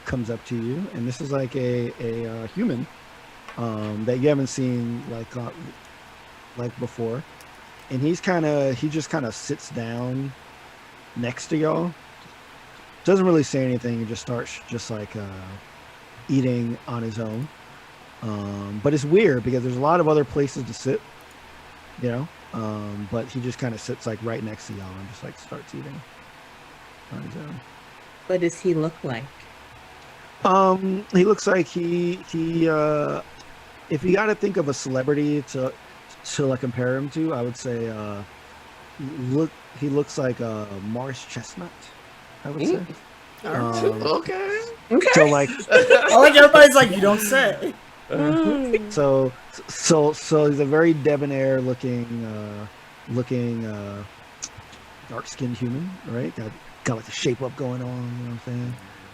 comes up to you, and this is like a human that you haven't seen like before, and he just kind of sits down next to y'all. Doesn't really say anything. He just starts eating on his own. But it's weird because there's a lot of other places to sit, but he just kind of sits like right next to y'all and just like starts eating on his own. What does he look like? He looks like he if you got to think of a celebrity to like compare him to, I would say he looks like a Morris Chestnut, I would say. Okay. So like I like everybody's like, you don't say. So he's a very debonair looking dark-skinned human, right? Got like the shape up going on, you know what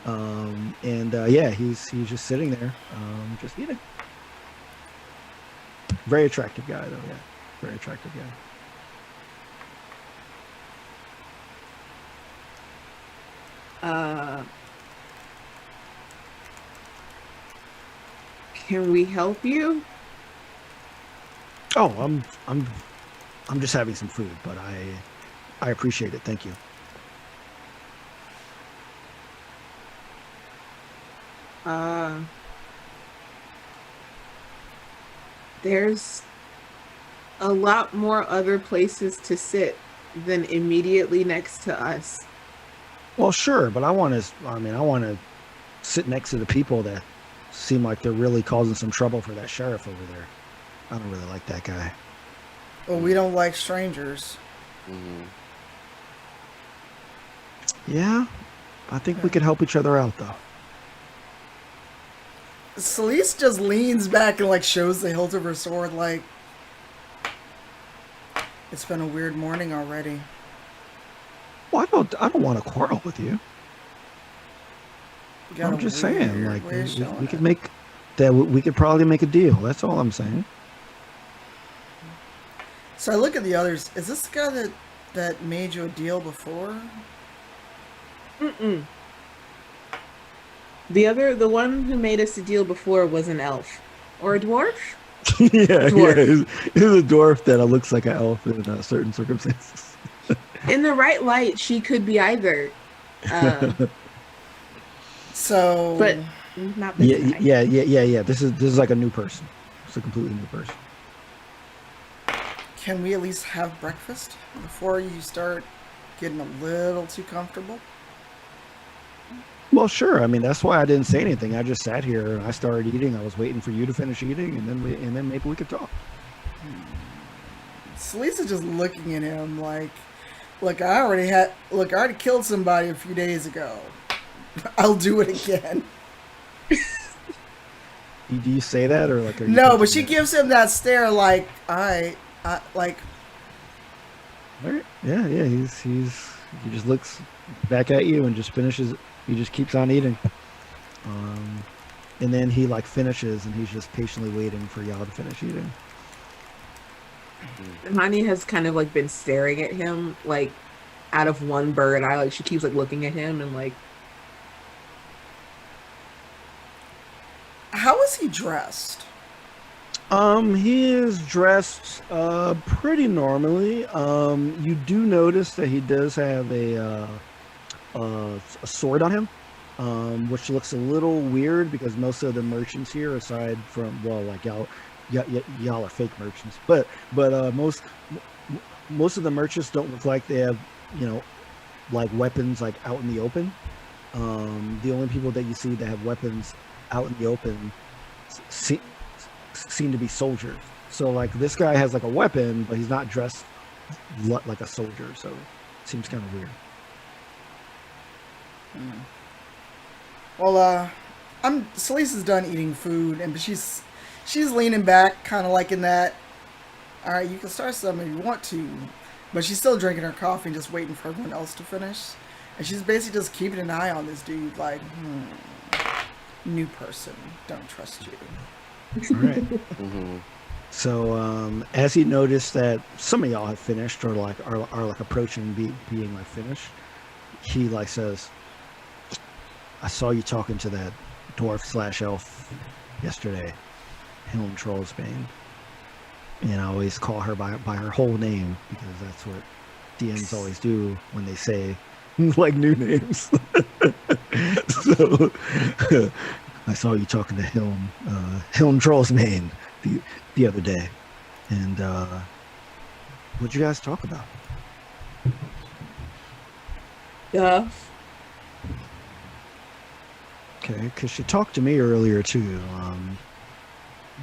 I'm saying? He's just sitting there, just eating. Very attractive guy though, yeah. Very attractive guy. Can we help you? Oh, I'm just having some food, but I appreciate it. Thank you. There's a lot more other places to sit than immediately next to us. Well, sure, but I want to sit next to the people that seem like they're really causing some trouble for that sheriff over there. I don't really like that guy. Well, we don't like strangers. Mm-hmm. Yeah, I think we could help each other out, though. Selise just leans back and like shows the hilt of her sword like, it's been a weird morning already. Well, I don't want to quarrel with you. I'm just saying, like, we could make that. We could probably make a deal. That's all I'm saying. So I look at the others. Is this the guy that made you a deal before? Mm-mm. The one who made us a deal before was an elf. Or a dwarf? Yeah, Dwarf. he's a dwarf that looks like an elf in certain circumstances. In the right light, she could be either. So, But not this guy. Yeah. This is like a new person. It's a completely new person. can we at least have breakfast before you start getting a little too comfortable? Well, sure. I mean, that's why I didn't say anything. I just sat here and I started eating. I was waiting for you to finish eating, and then maybe we could talk. Selise is just looking at him like, look, I already killed somebody a few days ago. I'll do it again. Do you say that, or like? Are you No, but she thinking gives him that stare like, I like. that? All right. Yeah. He just looks back at you and just finishes. He just keeps on eating. And then he like finishes, and he's just patiently waiting for y'all to finish eating. Hani has kind of like been staring at him like out of one bird eye. Like she keeps like looking at him and like. How is he dressed? He is dressed pretty normally. You do notice that he does have a sword on him, which looks a little weird because most of the merchants here, aside from like y'all are fake merchants, but most of the merchants don't look like they have like weapons like out in the open. The only people that you see that have weapons out in the open seem to be soldiers. So like this guy has like a weapon, but he's not dressed like a soldier, so it seems kind of weird. Well, Selise is done eating food, and she's leaning back, kind of like in that. All right, you can start something if you want to, but she's still drinking her coffee and just waiting for everyone else to finish. And she's basically just keeping an eye on this dude, like, new person, don't trust you. All right. Mm-hmm. So as he noticed that some of y'all have finished or like are like approaching being like finished, he like says, I saw you talking to that dwarf / elf yesterday, Helm Trollsbane. And I always call her by her whole name because that's what DMs always do when they say like new names. So I saw you talking to Helm Trollsbane the other day, and what'd you guys talk about? Okay, because she talked to me earlier too.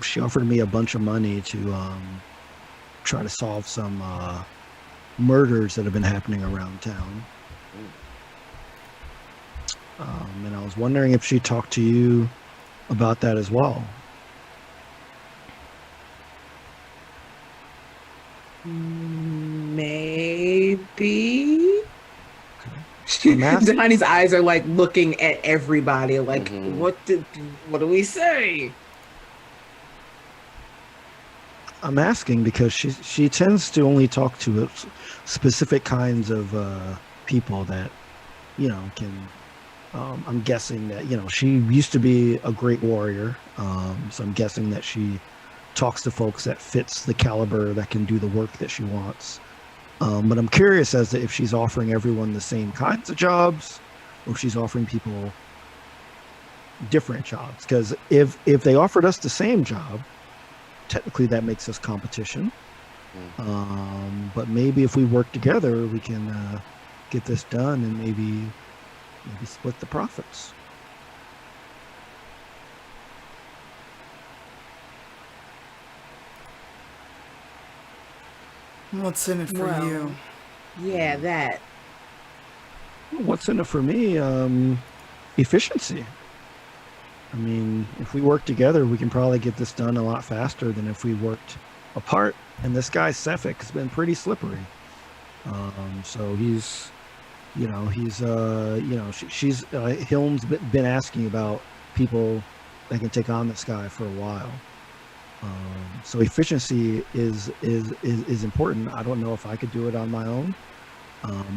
She offered me a bunch of money to try to solve some murders that have been happening around town. And I was wondering if she talked to you about that as well. Maybe. Okay. Honey's eyes are like looking at everybody like, Mhm. what do we say? I'm asking because she tends to only talk to specific kinds of people that can. I'm guessing that she used to be a great warrior, so I'm guessing that she talks to folks that fits the caliber that can do the work that she wants. But I'm curious as to if she's offering everyone the same kinds of jobs, or if she's offering people different jobs. Because if they offered us the same job, technically that makes us competition. But maybe if we work together, we can get this done and maybe split the profits. What's in it for Well, you? Yeah, that. What's in it for me? Efficiency. I mean, if we work together, we can probably get this done a lot faster than if we worked apart. And this guy Sefik has been pretty slippery. So he's Hilm's been asking about people that can take on this guy for a while. So efficiency is important. I don't know if I could do it on my own.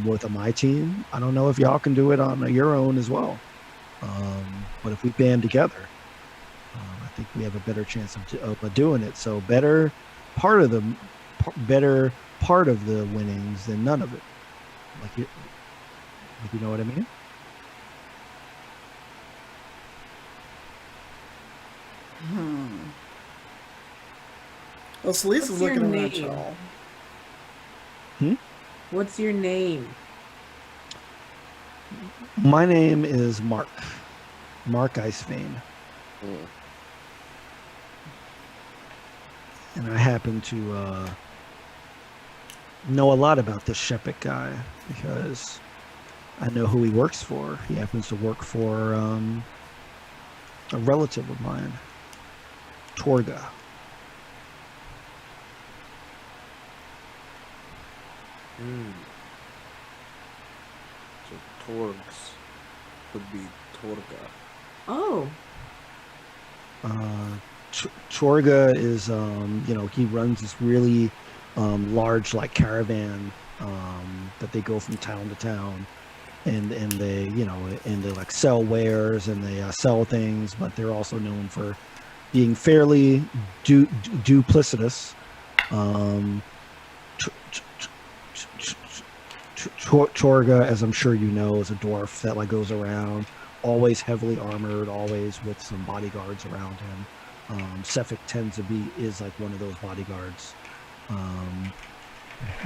With my team, I don't know if y'all can do it on your own as well. But if we band together, I think we have a better chance of doing it. So better part of the winnings than none of it. Like you know what I mean? Well, Selise is What's your looking around name? y'all. What's your name? My name is Mark Icevane. And I happen to know a lot about this Shepik guy because I know who he works for. He happens to work for a relative of mine, Torga. So Torgs could be Torga. Oh, Torga is, he runs this really large like caravan that they go from town to town, and they like sell wares and they sell things, but they're also known for being fairly duplicitous. Torga, as I'm sure you know, is a dwarf that like goes around, always heavily armored, always with some bodyguards around him. Sefik is like one of those bodyguards.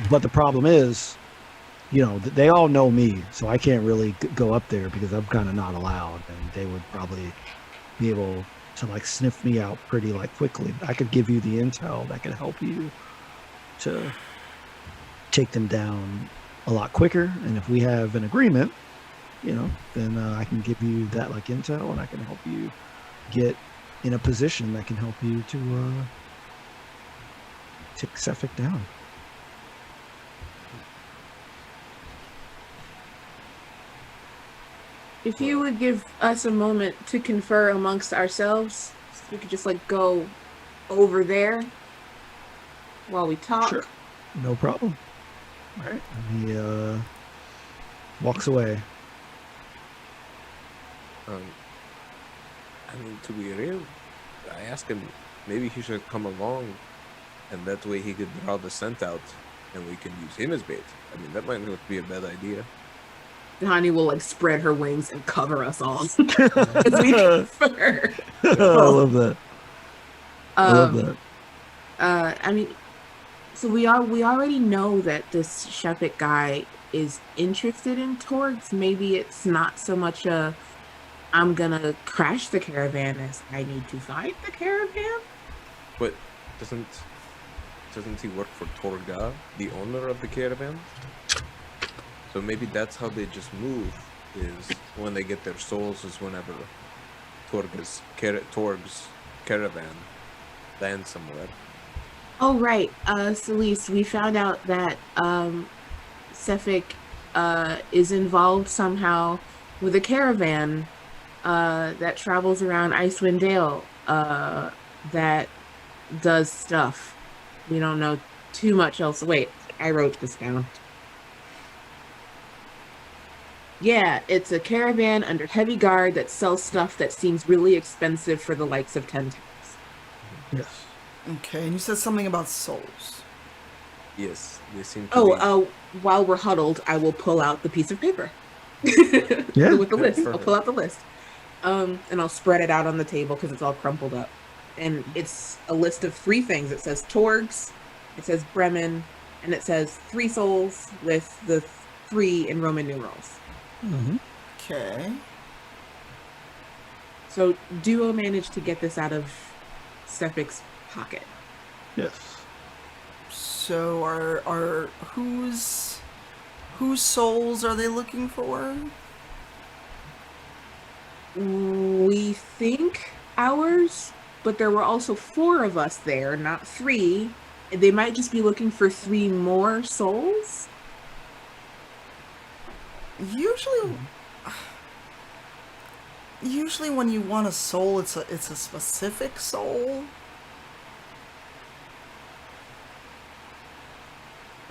But the problem is, they all know me, so I can't really go up there because I'm kind of not allowed, and they would probably be able to like sniff me out pretty like quickly. I could give you the intel that could help you to take them down a lot quicker, and if we have an agreement, then I can give you that like intel, and I can help you get in a position that can help you to take Sefik down. if you would give us a moment to confer amongst ourselves, so we could just like go over there while we talk. Sure, no problem. All right, and he walks away. To be real, I asked him maybe he should come along, and that way he could draw the scent out, and we can use him as bait. That might not be a bad idea. Honey will like spread her wings and cover us all as we confer. I love that. I love that. So we already know that this Shepik guy is interested in Torgs. Maybe it's not so much I'm gonna crash the caravan as I need to find the caravan. But doesn't he work for Torga, the owner of the caravan? So maybe that's how they just move, is when they get their souls is whenever Torg's caravan lands somewhere. Oh right, Selise, we found out that Sefik is involved somehow with a caravan that travels around Icewind Dale that does stuff. We don't know too much else. Wait, I wrote this down. Yeah, it's a caravan under heavy guard that sells stuff that seems really expensive for the likes of 10 times. Yes. Okay, and you said something about souls. Yes, they seem to While we're huddled, I will pull out the piece of paper. Yeah. With the list. I'll Perfect. pull out the list. And I'll spread it out on the table because it's all crumpled up. And it's a list of 3 things. It says Torgs, it says Bremen, and it says 3 souls with the 3 in Roman numerals. Mm-hmm. Okay. So Duo managed to get this out of Sefik's pocket. Yes. So are whose souls are they looking for? We think ours, but there were also 4 of us there, not 3. They might just be looking for 3 more souls. Usually when you want a soul, it's a specific soul.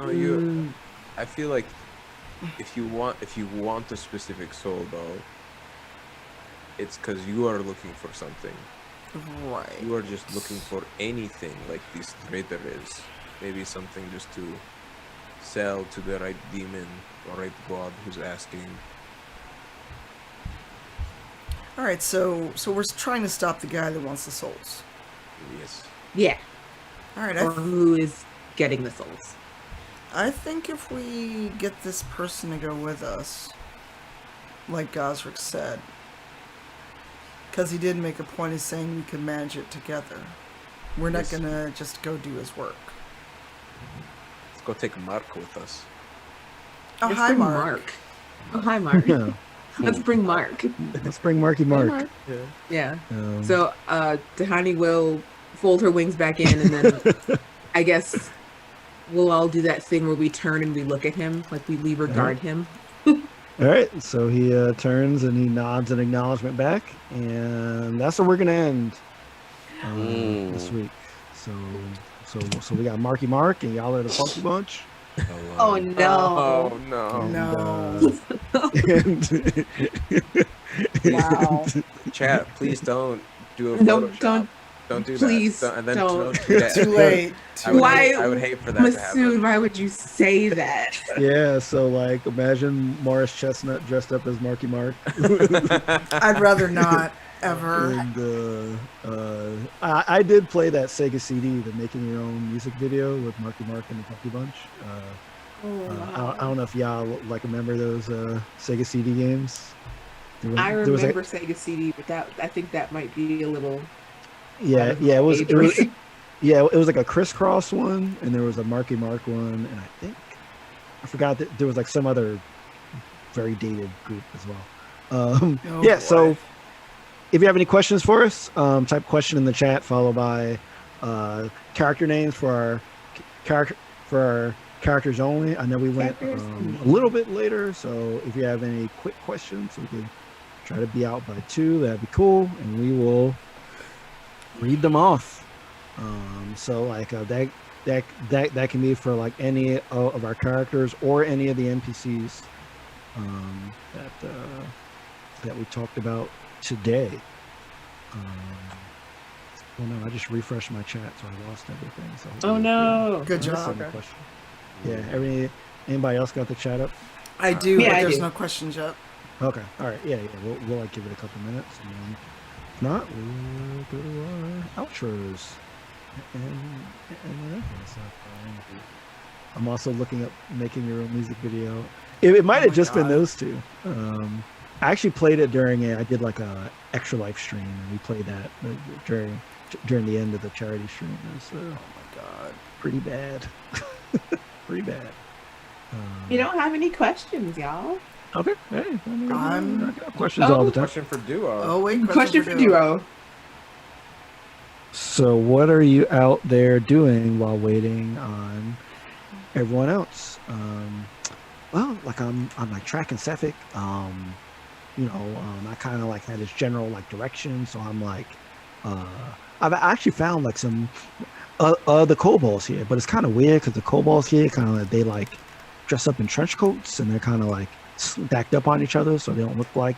No, I feel like if you want a specific soul though, it's because you are looking for something. Right. You are just looking for anything like this trader is. Maybe something just to sell to the right demon or right god who's asking. All right, so we're trying to stop the guy that wants the souls. Yes. Yeah. All right, Or who is getting the souls? I think if we get this person to go with us, like Gosrick said, because he did make a point of saying we could manage it together. We're not Yes. gonna just go do his work. Let's go take Mark with us. Oh, Let's hi, bring Mark. Oh, hi, Mark. Yeah. Let's bring Mark. Let's bring Marky Mark. Yeah. Um, So, Tahani will fold her wings back in, and then I guess we'll all do that thing where we turn and we look at him, like we regard him. all right, so he turns and he nods an acknowledgement back, and that's where we're gonna end this week. So we got Marky Mark, and y'all are the Funky Bunch. Oh no! Oh no! No. And, Wow. Chat, please don't do a Photoshop. Don't do please that. And then don't. do that. Too late. I would, Why- hate, I would hate for that to happen. Masood, why would you say that? yeah, so like imagine Morris Chestnut dressed up as Marky Mark. I'd rather not, ever. And I did play that Sega CD, the Making Your Own music video with Marky Mark and the Funky Bunch. I don't know if y'all like remember those Sega CD games. I There was remember Sega CD, but I think that might be a little. yeah, it was like a crisscross one, and there was a Marky Mark one, and I forgot that there was like some other very dated group as well. Oh, yeah, boy. so if you have any questions for us, type question in the chat, followed by character names for our characters only. I know we went Characters a little bit later, so if you have any quick questions, we could try to be out by 2. That'd be cool, and we will read them off. So like that can be for like any of our characters or any of the NPCs that we talked about today. Well, no, I just refreshed my chat, so I lost everything. So Oh no! Good I missed job. any question. Yeah, anybody else got the chat up? I do, Yeah, but I there's do. no questions yet. Okay, all right, yeah. We'll like give it a couple minutes, and then if not, we'll go to our outros. And I'm also looking up Making Your Own music video. It might Oh have my just been God. those two. I actually played it I did like a extra life stream, and we played that during the end of the charity stream. It was Oh my god. pretty bad. Pretty bad. You don't have any questions, y'all. Okay. Hey, I mean, I'm- I got questions all the time. Question for Duo. Oh wait, Question for Duo. So, what are you out there doing while waiting on everyone else? Well, like I'm like tracking Cephik. I kind of like had this general like direction. So I'm like, I've actually found like some the kobolds here, but it's kind of weird because the kobolds here kind of they like dress up in trench coats and they're kind of like stacked up on each other, so they don't look like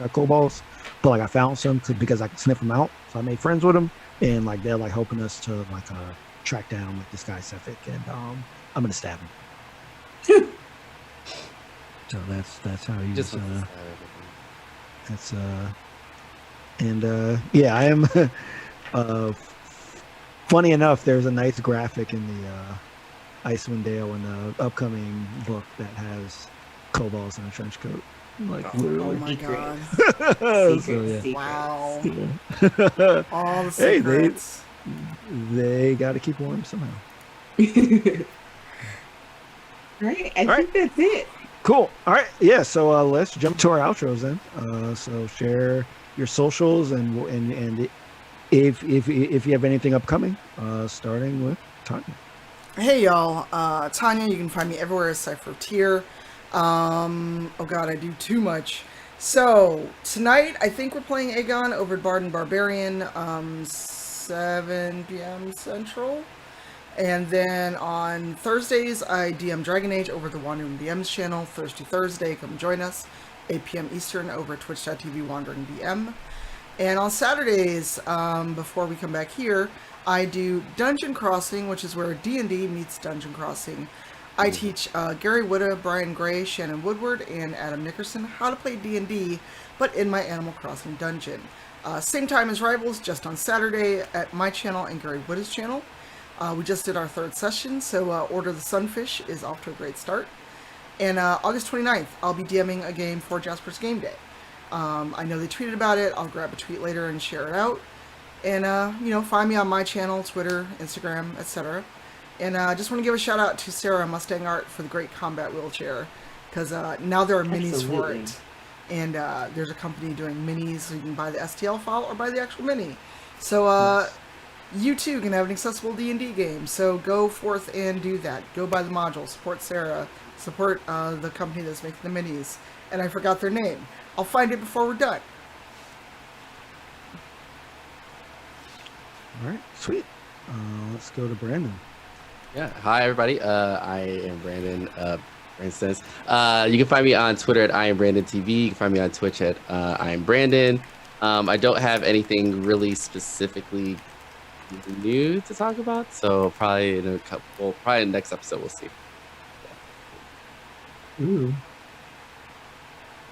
a kobolds. But like I found some because I could sniff them out, so I made friends with them, and like they're like helping us to like track down like this guy Cephik, and I'm gonna stab him. So that's how he's Just that's yeah, I am funny enough, there's a nice graphic in the Icewind Dale in the upcoming book that has kobolds in a trench coat, like Oh literally. my god. So, yeah. Wow. Yeah. All the Hey, secrets. They got to keep warm somehow. Right, I All think that's it. Cool. All right. Yeah. So let's jump to our outros then. So share your socials and if you have anything upcoming, starting with Tanya. Hey y'all, Tanya, you can find me everywhere aside from Tier. Oh god, I do too much. So, tonight, I think we're playing Aegon over at Bard and Barbarian, 7 p.m. Central. And then on Thursdays, I DM Dragon Age over the Wandering DMs channel. Thursday, come join us. 8 p.m. Eastern over at twitch.tv Wandering DM. And on Saturdays, before we come back here, I do Dungeon Crossing, which is where D&D meets Dungeon Crossing. I teach Gary Whitta, Brian Gray, Shannon Woodward, and Adam Nickerson how to play D&D, but in my Animal Crossing dungeon. Same time as Rivals, just on Saturday at my channel and Gary Whitta's channel. We just did our 3rd session, so Order the Sunfish is off to a great start. And August 29th, I'll be DMing a game for Jasper's Game Day. I know they tweeted about it. I'll grab a tweet later and share it out. And, find me on my channel, Twitter, Instagram, etc. And I just want to give a shout out to Sarah Mustang Art for the great combat wheelchair, because now there are minis for it. And there's a company doing minis, so you can buy the STL file or buy the actual mini. So you too can have an accessible D&D game. So go forth and do that. Go buy the module. Support Sarah. Support the company that's making the minis. And I forgot their name. I'll find it before we're done. All right, sweet. Let's go to Brandon. Yeah. Hi, everybody. I am Brandon. For instance, you can find me on Twitter at I am Brandon TV. You can find me on Twitch at I am Brandon. I don't have anything really specifically new to talk about, so probably in the next episode we'll see. Ooh.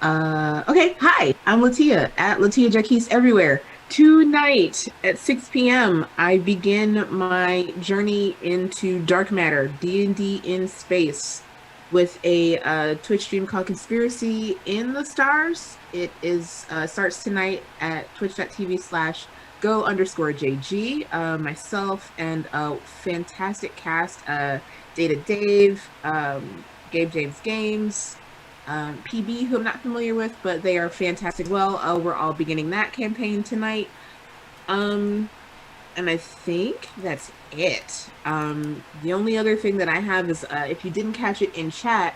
Okay, hi, I'm LaTia at LaTia Bryant everywhere. Tonight at 6 p.m. I begin my journey into dark matter, D&D in space, with a Twitch stream called Conspiracy in the Stars. It is starts tonight at twitch.tv/go_JG. Myself and a fantastic cast, Data Dave, Gabe James Games, PB, who I'm not familiar with, but they are fantastic. Well, we're all beginning that campaign tonight. And I think that's it. The only other thing that I have is, if you didn't catch it in chat,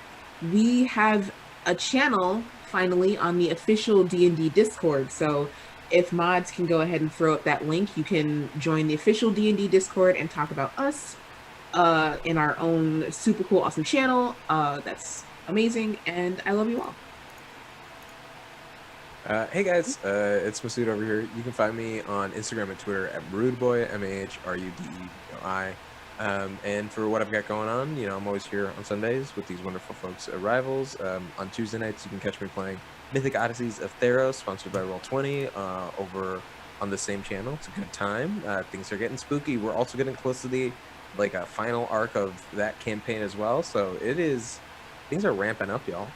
we have a channel finally on the official D&D Discord. So if mods can go ahead and throw up that link, you can join the official D&D Discord and talk about us in our own super cool, awesome channel. That's amazing, and I love you all. Hey guys, it's Masood over here. You can find me on Instagram and Twitter at Rudeboy, MAHRUDEBOI. And for what I've got going on, I'm always here on Sundays with these wonderful folks at Rivals. On Tuesday nights, you can catch me playing Mythic Odysseys of Theros, sponsored by Roll20, over on the same channel. It's a good time. Things are getting spooky. We're also getting close to the final arc of that campaign as well. So things are ramping up, y'all.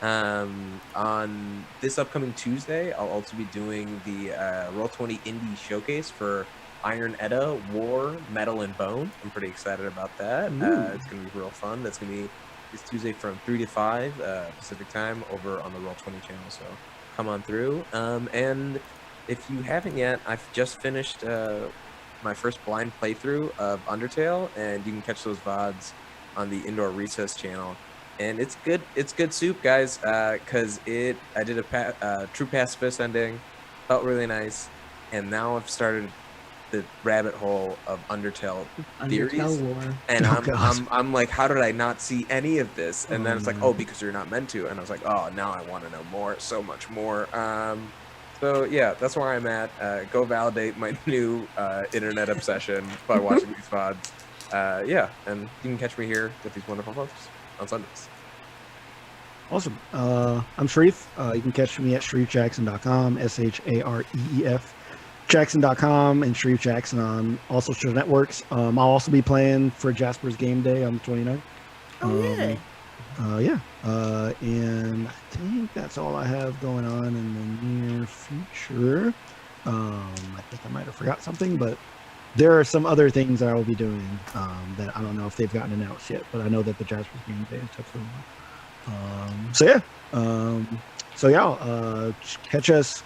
On this upcoming Tuesday, I'll also be doing the Roll20 Indie Showcase for Iron Edda, War, Metal, and Bone. I'm pretty excited about that. It's going to be real fun. That's going to be this Tuesday from 3 to 5 Pacific time over on the Roll20 channel. So come on through. And if you haven't yet, I've just finished my first blind playthrough of Undertale, and you can catch those VODs on the Indoor Recess channel. And it's good soup, guys, because I did a true pacifist ending, felt really nice, and now I've started the rabbit hole of Undertale theories, lore. and I'm like, how did I not see any of this? And then it's like, because you're not meant to, and I was like, now I want to know more, so much more. So yeah, that's where I'm at. Go validate my new internet obsession by watching these VODs. Yeah, and you can catch me here with these wonderful folks on Sundays. Awesome. I'm Shareef. You can catch me at ShareefJackson.com, Shareef Jackson.com, and Shareef Jackson on all social networks. I'll also be playing for Jasper's Game Day on the 29th. Yeah. And I think that's all I have going on in the near future. I think I might have forgot something, but there are some other things that I will be doing that I don't know if they've gotten announced yet, but I know that the Jasper's Game Day is tough for them. Catch us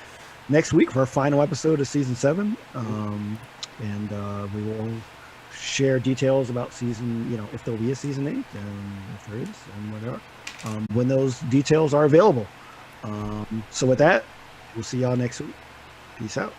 next week for our final episode of season 7, and we will share details about season, if there'll be a season 8, and if there is, and whatever, when those details are available. So with that, we'll see y'all next week. Peace out.